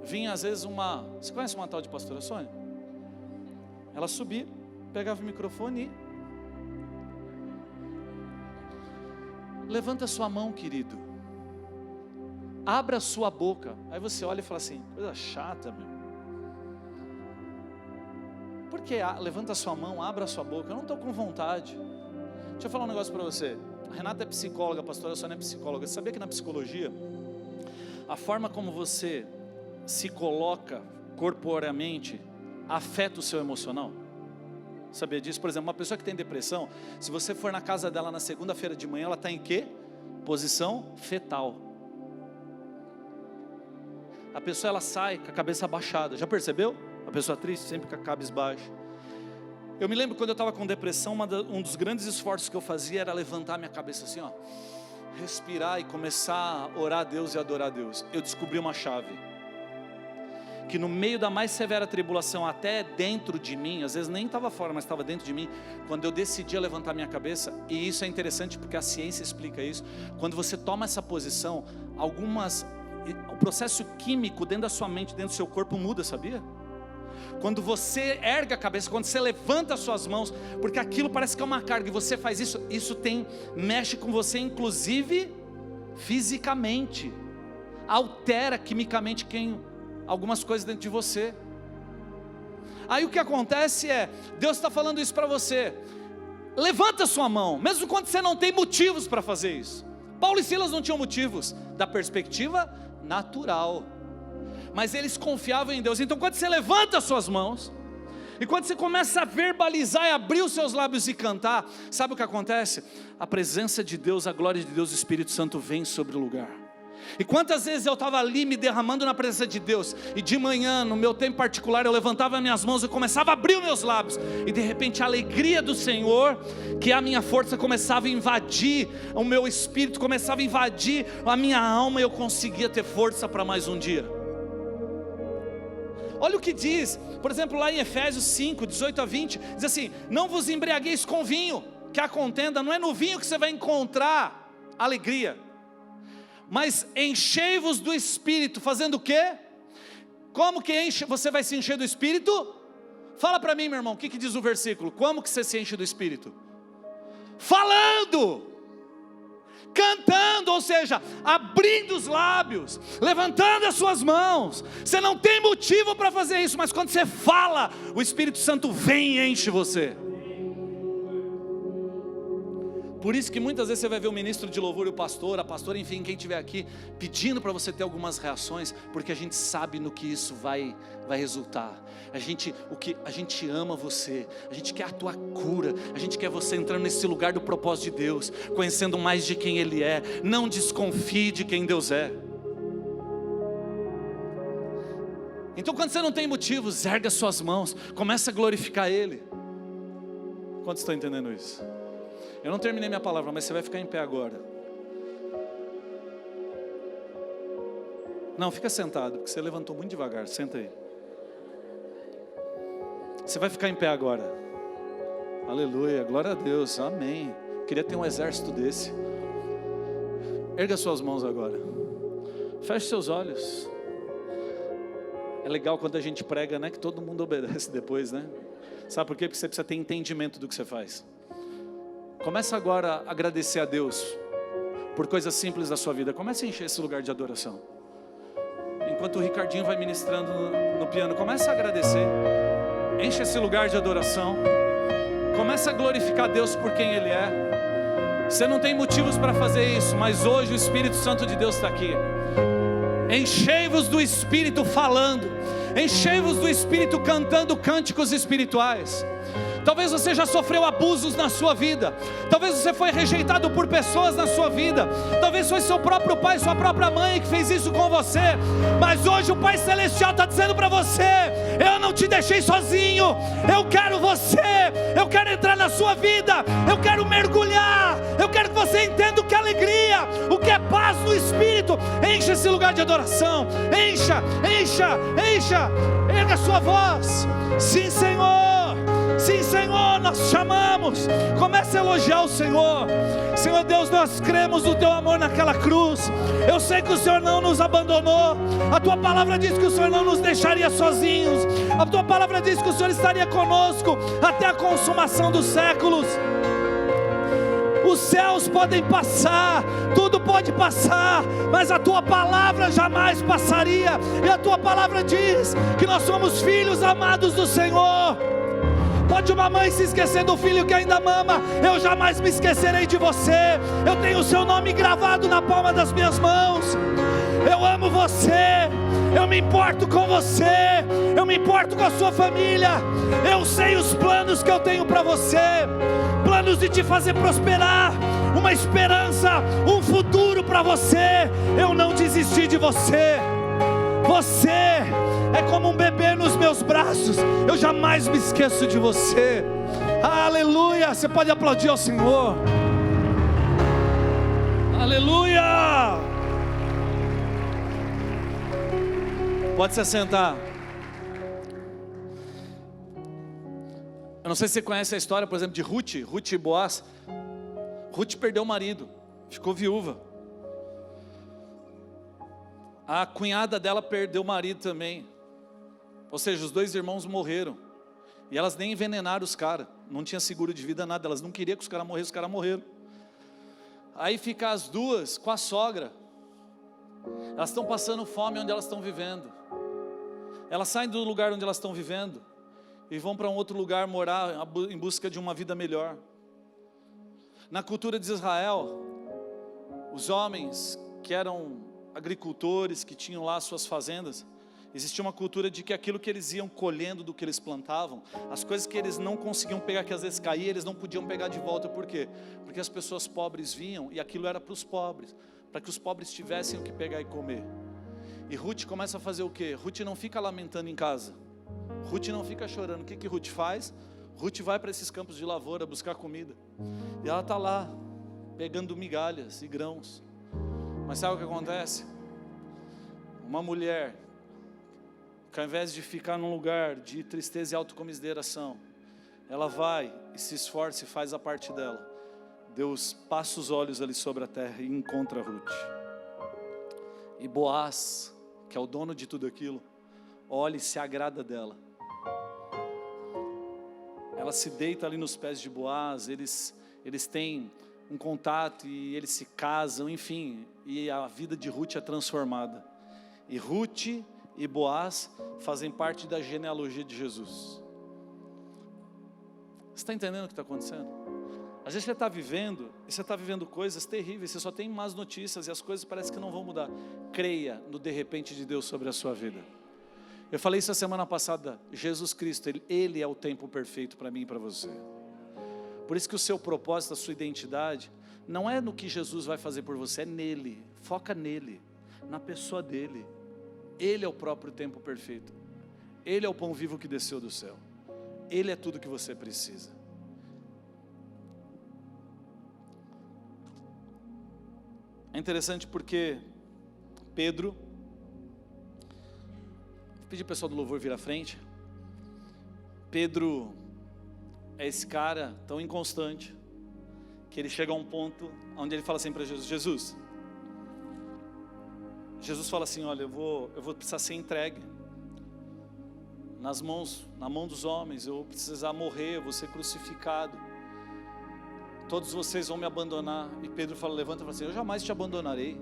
vinha às vezes você conhece uma tal de pastora Sônia? Ela subia, pegava o microfone e... levanta sua mão, querido. Abra sua boca. Aí você olha e fala assim, coisa chata, meu. Por que levanta sua mão, abra a sua boca? Eu não estou com vontade. Deixa eu falar um negócio para você. A Renata é psicóloga, a pastora Sônia é psicóloga. Você sabia que na psicologia, a forma como você se coloca corporeamente afeta o seu emocional? Sabia disso? Por exemplo, uma pessoa que tem depressão, se você for na casa dela na segunda-feira de manhã, ela está em quê? Posição fetal. A pessoa, ela sai com a cabeça abaixada. Já percebeu? A pessoa triste, sempre com a cabeça baixa. Eu me lembro quando eu estava com depressão, um dos grandes esforços que eu fazia era levantar minha cabeça assim, ó, respirar e começar a orar a Deus e adorar a Deus. Eu descobri uma chave, que no meio da mais severa tribulação, até dentro de mim, às vezes nem estava fora, mas estava dentro de mim, quando eu decidia levantar minha cabeça, e isso é interessante porque a ciência explica isso, quando você toma essa posição, o processo químico dentro da sua mente, dentro do seu corpo muda, sabia? Quando você ergue a cabeça, quando você levanta as suas mãos, porque aquilo parece que é uma carga, e você faz isso, mexe com você, inclusive fisicamente, altera quimicamente algumas coisas dentro de você. Aí o que acontece é, Deus está falando isso para você, levanta a sua mão, mesmo quando você não tem motivos para fazer isso. Paulo e Silas não tinham motivos, da perspectiva natural, mas eles confiavam em Deus. Então quando você levanta as suas mãos, E quando você começa a verbalizar e abrir os seus lábios e cantar, sabe o que acontece? A presença de Deus, a glória de Deus, o Espírito Santo vem sobre o lugar. E quantas vezes eu estava ali me derramando na presença de Deus, e de manhã, no meu tempo particular, eu levantava minhas mãos e começava a abrir os meus lábios, e de repente a alegria do Senhor, que é a minha força, começava a invadir o meu espírito, começava a invadir a minha alma, e eu conseguia ter força para mais um dia. Olha o que diz, por exemplo, lá em Efésios 5, 18 a 20, diz assim: não vos embriagueis com vinho, que a contenda não é no vinho que você vai encontrar alegria, mas enchei-vos do Espírito, fazendo o quê? Como que você vai se encher do Espírito? Fala para mim, meu irmão, o que diz o versículo? Como que você se enche do Espírito? Falando, cantando, ou seja, abrindo os lábios, levantando as suas mãos. Você não tem motivo para fazer isso, mas quando você fala, o Espírito Santo vem e enche você. Por isso que muitas vezes você vai ver o ministro de louvor e o pastor, a pastora, enfim, quem estiver aqui, pedindo para você ter algumas reações, porque a gente sabe no que isso vai resultar. A gente ama você, a gente quer a tua cura, a gente quer você entrando nesse lugar do propósito de Deus, conhecendo mais de quem Ele é. Não desconfie de quem Deus é. Então quando você não tem motivos, erga suas mãos, começa a glorificar Ele. Quantos estão entendendo isso? Eu não terminei minha palavra, mas você vai ficar em pé agora. Não, fica sentado, porque você levantou muito devagar, senta aí. Você vai ficar em pé agora. Aleluia, glória a Deus, amém. Queria ter um exército desse. Erga suas mãos agora. Feche seus olhos. É legal quando a gente prega, né? Que todo mundo obedece depois, né? Sabe por quê? Porque você precisa ter entendimento do que você faz. Começa agora a agradecer a Deus por coisas simples da sua vida. Comece a encher esse lugar de adoração. Enquanto o Ricardinho vai ministrando no piano, comece a agradecer. Enche esse lugar de adoração. Comece a glorificar Deus por quem Ele é. Você não tem motivos para fazer isso, mas hoje o Espírito Santo de Deus está aqui. Enchei-vos do Espírito falando. Enchei-vos do Espírito cantando cânticos espirituais. Talvez você já sofreu abusos na sua vida. Talvez você foi rejeitado por pessoas na sua vida. Talvez foi seu próprio pai, sua própria mãe que fez isso com você. Mas hoje o Pai Celestial está dizendo para você: eu não te deixei sozinho. Eu quero você. Eu quero entrar na sua vida. Eu quero mergulhar. Eu quero que você entenda o que é alegria, o que é paz no Espírito. Encha esse lugar de adoração. Encha, encha, encha. Erga a sua voz. Sim, Senhor. Sim, Senhor, nós chamamos. Comece a elogiar o Senhor. Senhor Deus, nós cremos no Teu amor naquela cruz. Eu sei que o Senhor não nos abandonou. A Tua palavra diz que o Senhor não nos deixaria sozinhos. A Tua palavra diz que o Senhor estaria conosco até a consumação dos séculos. Os céus podem passar, tudo pode passar, mas a Tua palavra jamais passaria. E a Tua palavra diz que nós somos filhos amados do Senhor. Pode uma mãe se esquecer do filho que ainda mama, eu jamais me esquecerei de você. Eu tenho o seu nome gravado na palma das minhas mãos. Eu amo você, eu me importo com você, eu me importo com a sua família. Eu sei os planos que eu tenho para você, planos de te fazer prosperar, uma esperança, um futuro para você. Eu não desisti de você. Você é como um bebê nos meus braços. Eu jamais me esqueço de você. Aleluia. Você pode aplaudir ao Senhor. Aleluia. Pode se assentar. Eu não sei se você conhece a história, por exemplo, de Ruth e Boaz. Ruth perdeu o marido, ficou viúva. A cunhada dela perdeu o marido também. Ou seja, os dois irmãos morreram. E elas nem envenenaram os caras. Não tinha seguro de vida, nada. Elas não queriam que os caras morressem, os caras morreram. Aí fica as duas com a sogra. Elas estão passando fome onde elas estão vivendo. Elas saem do lugar onde elas estão vivendo e vão para um outro lugar morar em busca de uma vida melhor. Na cultura de Israel, os homens que eram agricultores, que tinham lá suas fazendas, Existia uma cultura de que aquilo que eles iam colhendo do que eles plantavam, as coisas que eles não conseguiam pegar, que às vezes caíam, eles não podiam pegar de volta. Por quê? Porque as pessoas pobres vinham e aquilo era para os pobres, para que os pobres tivessem o que pegar e comer. E Ruth começa a fazer o quê? Ruth não fica lamentando em casa, Ruth não fica chorando. O que Ruth faz? Ruth vai para esses campos de lavoura buscar comida, e ela está lá, pegando migalhas e grãos. Mas sabe o que acontece? Uma mulher, que ao invés de ficar num lugar de tristeza e autocomiseração, ela vai e se esforça e faz a parte dela. Deus passa os olhos ali sobre a terra e encontra Ruth. E Boaz, que é o dono de tudo aquilo, olha e se agrada dela. Ela se deita ali nos pés de Boaz, eles têm um contato e eles se casam, enfim, e a vida de Ruth é transformada. E Ruth e Boaz fazem parte da genealogia de Jesus. Você está entendendo o que está acontecendo? Às vezes você está vivendo, e você está vivendo coisas terríveis, você só tem más notícias e as coisas parecem que não vão mudar. Creia no de repente de Deus sobre a sua vida. Eu falei isso a semana passada, Jesus Cristo, Ele é o tempo perfeito para mim e para você. Por isso que o seu propósito, a sua identidade, não é no que Jesus vai fazer por você, é nele. Foca nele, na pessoa dele. Ele é o próprio tempo perfeito. Ele é o pão vivo que desceu do céu. Ele é tudo que você precisa. É interessante porque Pedro, vou pedir o pessoal do louvor vir à frente. Pedro é esse cara tão inconstante, que ele chega a um ponto onde ele fala assim para Jesus, Jesus fala assim, olha, eu vou precisar ser entregue na mão dos homens, eu vou precisar morrer, eu vou ser crucificado, todos vocês vão me abandonar. E Pedro levanta e fala assim, eu jamais te abandonarei,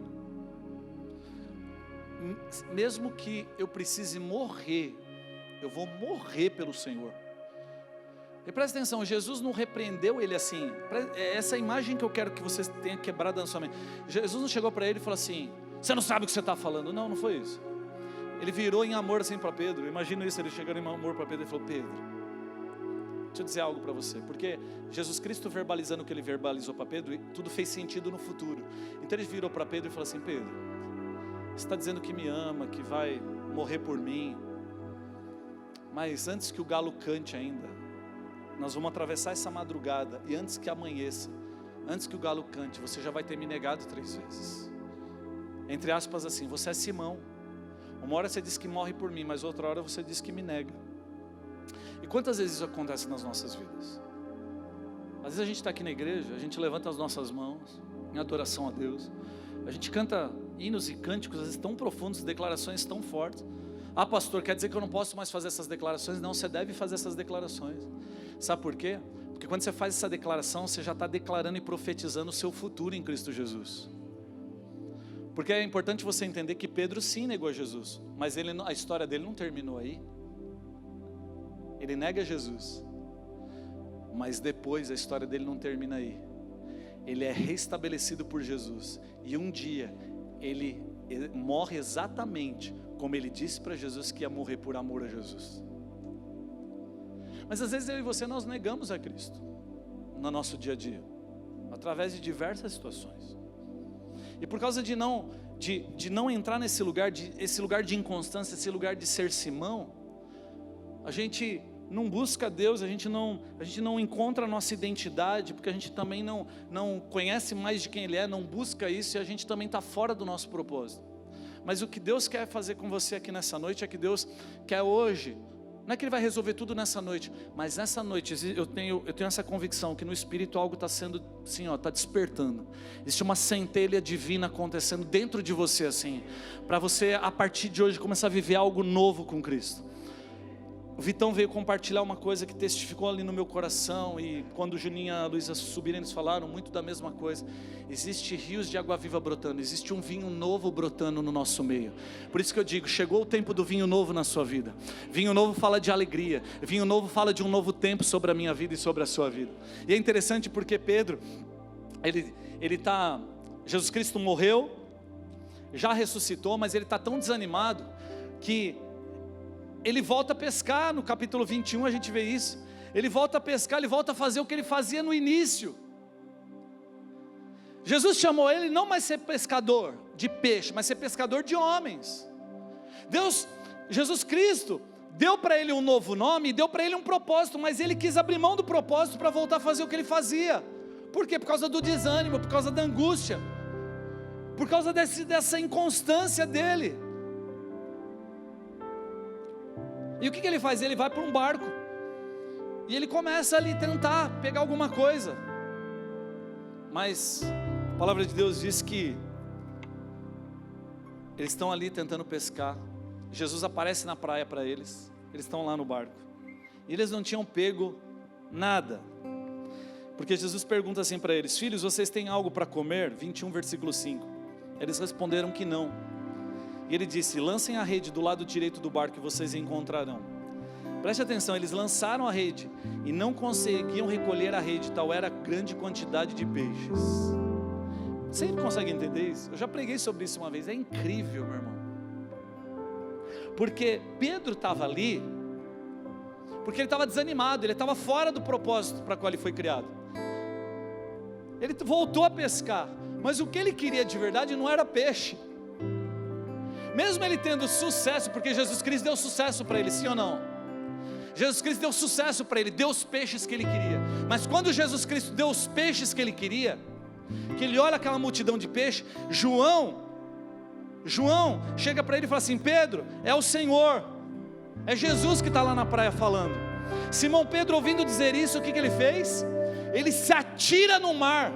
mesmo que eu precise morrer, eu vou morrer pelo Senhor. E presta atenção, Jesus não repreendeu ele assim, essa imagem que eu quero que você tenha quebrado na sua mente. Jesus não chegou para ele e falou assim, você não sabe o que você está falando. Não foi isso. Ele virou em amor assim para Pedro. Imagina isso, ele chegando em amor para Pedro e falou, Pedro, deixa eu dizer algo para você, porque Jesus Cristo verbalizando o que ele verbalizou para Pedro, tudo fez sentido no futuro. Então ele virou para Pedro e falou assim, Pedro, você está dizendo que me ama, que vai morrer por mim, mas antes que o galo cante ainda, nós vamos atravessar essa madrugada, e antes que amanheça, antes que o galo cante, você já vai ter me negado 3 vezes. Entre aspas assim, você é Simão, uma hora você diz que morre por mim, mas outra hora você diz que me nega. E quantas vezes isso acontece nas nossas vidas? Às vezes a gente está aqui na igreja, a gente levanta as nossas mãos em adoração a Deus, a gente canta hinos e cânticos às vezes tão profundos, declarações tão fortes. Ah, pastor, quer dizer que eu não posso mais fazer essas declarações? Não, você deve fazer essas declarações. Sabe por quê? Porque quando você faz essa declaração, você já está declarando e profetizando o seu futuro em Cristo Jesus. Porque é importante você entender que Pedro sim negou Jesus, mas a história dele não terminou aí. Ele nega Jesus, mas depois a história dele não termina aí. Ele é restabelecido por Jesus, e um dia ele morre exatamente como ele disse para Jesus que ia morrer por amor a Jesus. Mas às vezes eu e você, nós negamos a Cristo no nosso dia a dia, através de diversas situações. E por causa de não entrar nesse lugar de inconstância, esse lugar de ser Simão, a gente não busca Deus, a gente não encontra a nossa identidade, porque a gente também não conhece mais de quem Ele é, não busca isso, e a gente também está fora do nosso propósito. Mas o que Deus quer fazer com você aqui nessa noite, é que Deus quer hoje, não é que Ele vai resolver tudo nessa noite, mas nessa noite eu tenho essa convicção que no Espírito algo está sendo assim, está despertando. Existe uma centelha divina acontecendo dentro de você assim, para você a partir de hoje começar a viver algo novo com Cristo. O Vitão veio compartilhar uma coisa que testificou ali no meu coração, e quando o Juninho e a Luísa subiram, eles falaram muito da mesma coisa. Existe rios de água viva brotando, existe um vinho novo brotando no nosso meio. Por isso que eu digo, chegou o tempo do vinho novo na sua vida. Vinho novo fala de alegria, vinho novo fala de um novo tempo sobre a minha vida e sobre a sua vida. E é interessante porque Pedro, Jesus Cristo morreu, já ressuscitou, mas ele está tão desanimado que ele volta a pescar. No capítulo 21 a gente vê isso. Ele volta a pescar, ele volta a fazer o que ele fazia no início. Jesus chamou ele não mais ser pescador de peixe, mas ser pescador de homens. Jesus Cristo deu para ele um novo nome, deu para ele um propósito, mas ele quis abrir mão do propósito para voltar a fazer o que ele fazia. Por quê? Por causa do desânimo, por causa da angústia, por causa dessa inconstância dele. E o que ele faz? Ele vai para um barco, e ele começa ali a tentar pegar alguma coisa, mas a palavra de Deus diz que eles estão ali tentando pescar. Jesus aparece na praia para eles, eles estão lá no barco, e eles não tinham pego nada, porque Jesus pergunta assim para eles: filhos, vocês têm algo para comer? 21 versículo 5, eles responderam que não, e ele disse: lancem a rede do lado direito do barco e vocês encontrarão. Preste atenção, eles lançaram a rede e não conseguiam recolher a rede, tal era a grande quantidade de peixes. Você consegue entender isso? Eu já preguei sobre isso uma vez, é incrível, meu irmão. Porque Pedro estava ali, porque ele estava desanimado, ele estava fora do propósito para o qual ele foi criado. Ele voltou a pescar, mas o que ele queria de verdade não era peixe. Mesmo ele tendo sucesso, porque Jesus Cristo deu sucesso para ele, sim ou não? Jesus Cristo deu sucesso para ele, deu os peixes que ele queria. Mas quando Jesus Cristo deu os peixes que ele queria, que ele olha aquela multidão de peixe, João chega para ele e fala assim: Pedro, é o Senhor, é Jesus que está lá na praia falando. Simão Pedro, ouvindo dizer isso, o que ele fez? Ele se atira no mar.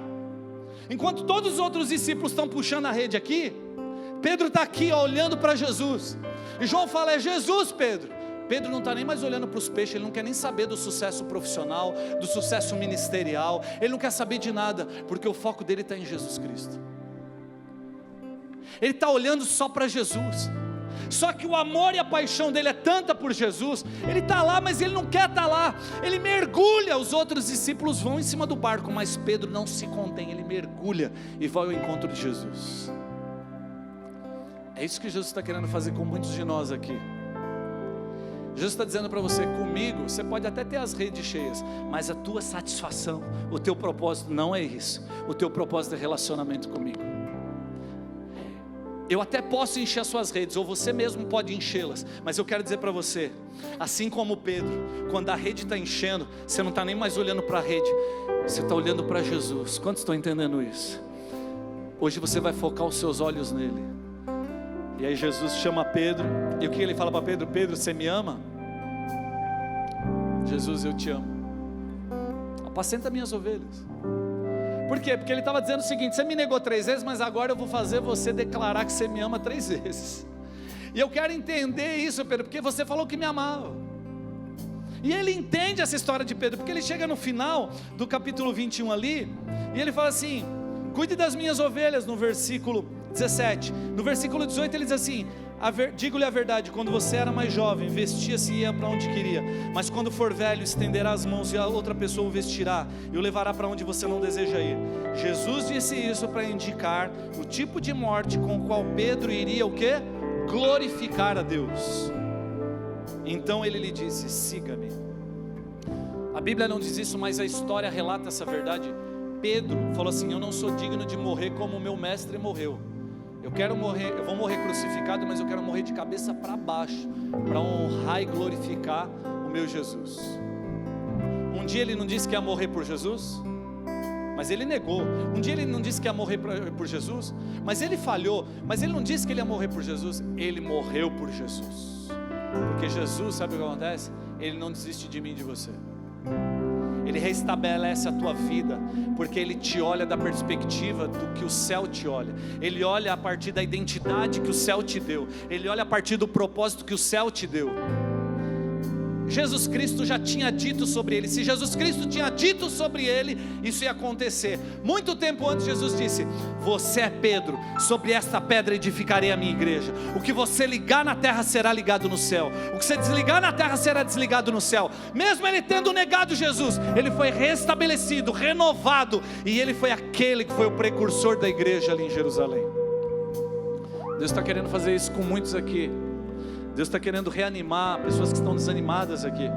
Enquanto todos os outros discípulos estão puxando a rede aqui, Pedro está aqui olhando para Jesus. E João fala: é Jesus, Pedro. Pedro não está nem mais olhando para os peixes, ele não quer nem saber do sucesso profissional, do sucesso ministerial, ele não quer saber de nada, porque o foco dele está em Jesus Cristo. Ele está olhando só para Jesus. Só que o amor e a paixão dele é tanta por Jesus, ele está lá, mas ele não quer estar lá, ele mergulha. Os outros discípulos vão em cima do barco, mas Pedro não se contém, ele mergulha e vai ao encontro de Jesus. É isso que Jesus está querendo fazer com muitos de nós aqui. Jesus está dizendo para você: comigo você pode até ter as redes cheias, mas a tua satisfação, o teu propósito não é isso. O teu propósito é relacionamento comigo. Eu até posso encher as suas redes, ou você mesmo pode enchê-las, mas eu quero dizer para você, assim como Pedro, quando a rede está enchendo, você não está nem mais olhando para a rede, você está olhando para Jesus. Quantos estão entendendo isso? Hoje você vai focar os seus olhos nele. E aí Jesus chama Pedro, e o que ele fala para Pedro? Pedro, você me ama? Jesus, eu te amo. Apacenta minhas ovelhas. Por quê? Porque ele estava dizendo o seguinte: você me negou 3 vezes, mas agora eu vou fazer você declarar que você me ama 3 vezes. E eu quero entender isso, Pedro, porque você falou que me amava. E ele entende essa história de Pedro, porque ele chega no final do capítulo 21 ali, e ele fala assim: cuide das minhas ovelhas, no versículo 17. No versículo 18 ele diz assim: digo-lhe a verdade, quando você era mais jovem, vestia-se e ia para onde queria, mas quando for velho, estenderá as mãos e a outra pessoa o vestirá e o levará para onde você não deseja ir. Jesus disse isso para indicar o tipo de morte com o qual Pedro iria o quê? Glorificar a Deus. Então ele lhe disse: siga-me. A Bíblia não diz isso, mas a história relata essa verdade. Pedro falou assim: eu não sou digno de morrer como o meu mestre morreu. Eu vou morrer crucificado, mas eu quero morrer de cabeça para baixo, para honrar e glorificar o meu Jesus. Um dia ele não disse que ia morrer por Jesus, mas ele negou. Um dia ele não disse que ia morrer por Jesus, mas ele falhou. Mas ele não disse que ele ia morrer por Jesus, ele morreu por Jesus. Porque Jesus, sabe o que acontece? Ele não desiste de mim e de você. Ele restabelece a tua vida, porque Ele te olha da perspectiva do que o céu te olha. Ele olha a partir da identidade que o céu te deu. Ele olha a partir do propósito que o céu te deu. Jesus Cristo já tinha dito sobre ele. Se Jesus Cristo tinha dito sobre ele, isso ia acontecer. Muito tempo antes Jesus disse: você é Pedro, sobre esta pedra edificarei a minha igreja. O que você ligar na terra será ligado no céu, o que você desligar na terra será desligado no céu. Mesmo ele tendo negado Jesus, ele foi restabelecido, renovado, e ele foi aquele que foi o precursor da igreja ali em Jerusalém. Deus está querendo fazer isso com muitos aqui. Deus está querendo reanimar pessoas que estão desanimadas aqui.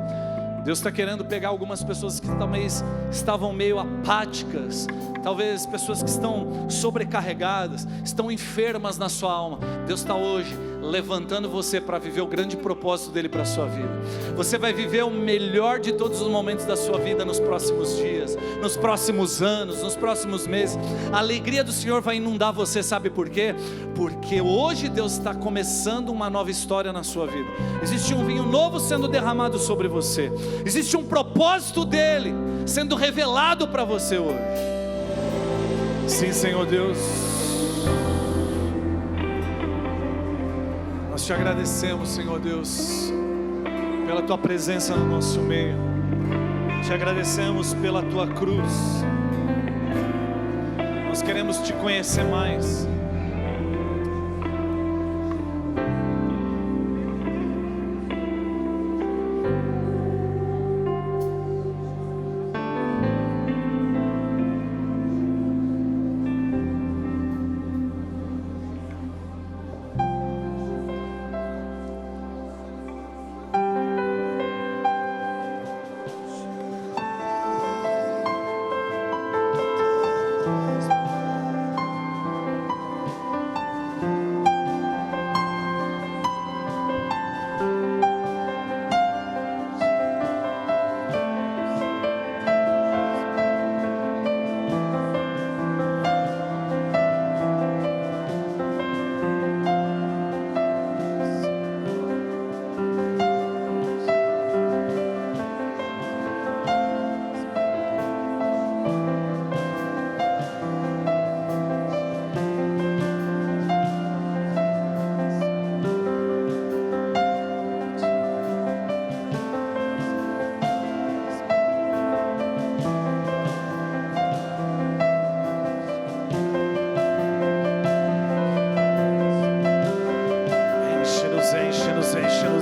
Deus está querendo pegar algumas pessoas que talvez estavam meio apáticas, talvez pessoas que estão sobrecarregadas, estão enfermas na sua alma. Deus está hoje levantando você para viver o grande propósito dele para a sua vida. Você vai viver o melhor de todos os momentos da sua vida nos próximos dias, nos próximos anos, nos próximos meses. A alegria do Senhor vai inundar você, sabe por quê? Porque hoje Deus está começando uma nova história na sua vida. Existe um vinho novo sendo derramado sobre você. Existe um propósito dele sendo revelado para você hoje. Sim, Senhor Deus, nós te agradecemos, Senhor Deus, pela tua presença no nosso meio. Te agradecemos pela tua cruz. Nós queremos te conhecer mais.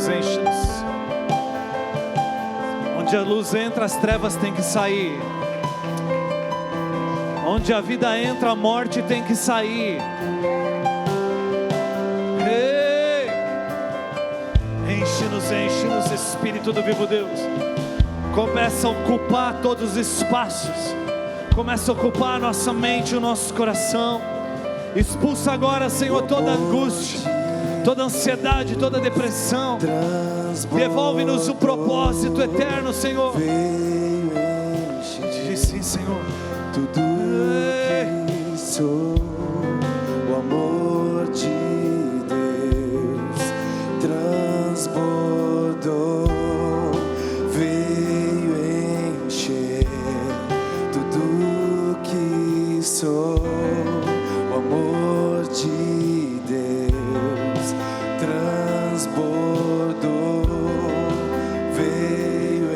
Enche-nos. Onde a luz entra, as trevas têm que sair. Onde a vida entra, a morte tem que sair. Enche-nos, Espírito do vivo Deus. Começa a ocupar todos os espaços. Começa a ocupar a nossa mente, o nosso coração. Expulsa agora, Senhor, toda angústia, toda ansiedade, toda depressão. Devolve-nos o propósito eterno, Senhor. Diz sim, Senhor. Tudo que sou, o amor de Deus transbordou, veio encher. Tudo que sou, o amor de Deus transbordou, veio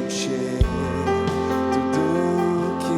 encher. Tudo que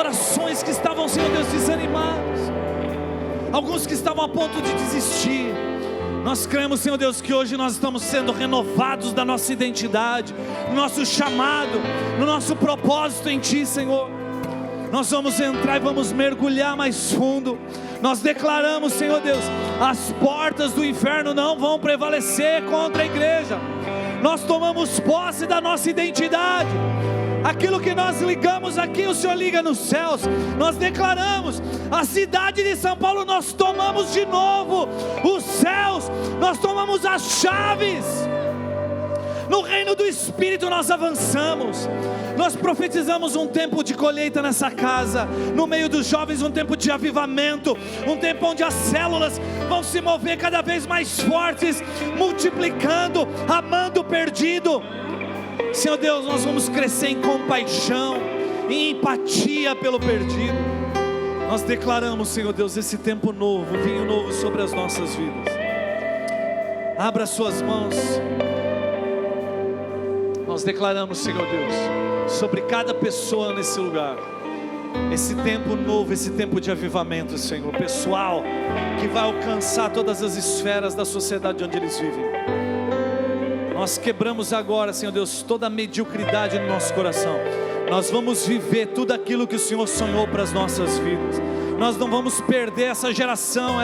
corações que estavam, Senhor Deus, desanimados, alguns que estavam a ponto de desistir. Nós cremos, Senhor Deus, que hoje nós estamos sendo renovados da nossa identidade, no nosso chamado, no nosso propósito em Ti, Senhor. Nós vamos entrar e vamos mergulhar mais fundo. Nós declaramos, Senhor Deus, as portas do inferno não vão prevalecer contra a igreja. Nós tomamos posse da nossa identidade. Aquilo que nós ligamos aqui, o Senhor liga nos céus. Nós declaramos a cidade de São Paulo, nós tomamos de novo os céus, nós tomamos as chaves. No reino do Espírito nós avançamos. Nós profetizamos um tempo de colheita nessa casa, no meio dos jovens, um tempo de avivamento, um tempo onde as células vão se mover cada vez mais fortes, multiplicando, amando o perdido. Senhor Deus, nós vamos crescer em compaixão, em empatia pelo perdido. Nós declaramos, Senhor Deus, esse tempo novo, vinho novo sobre as nossas vidas. Abra suas mãos. Nós declaramos, Senhor Deus, sobre cada pessoa nesse lugar, esse tempo novo, esse tempo de avivamento, Senhor, pessoal, que vai alcançar todas as esferas da sociedade onde eles vivem. Nós quebramos agora, Senhor Deus, toda a mediocridade no nosso coração. Nós vamos viver tudo aquilo que o Senhor sonhou para as nossas vidas. Nós não vamos perder essa geração,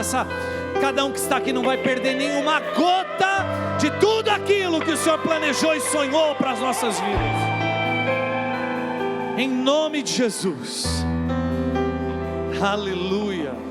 cada um que está aqui não vai perder nenhuma gota de tudo aquilo que o Senhor planejou e sonhou para as nossas vidas. Em nome de Jesus. Aleluia.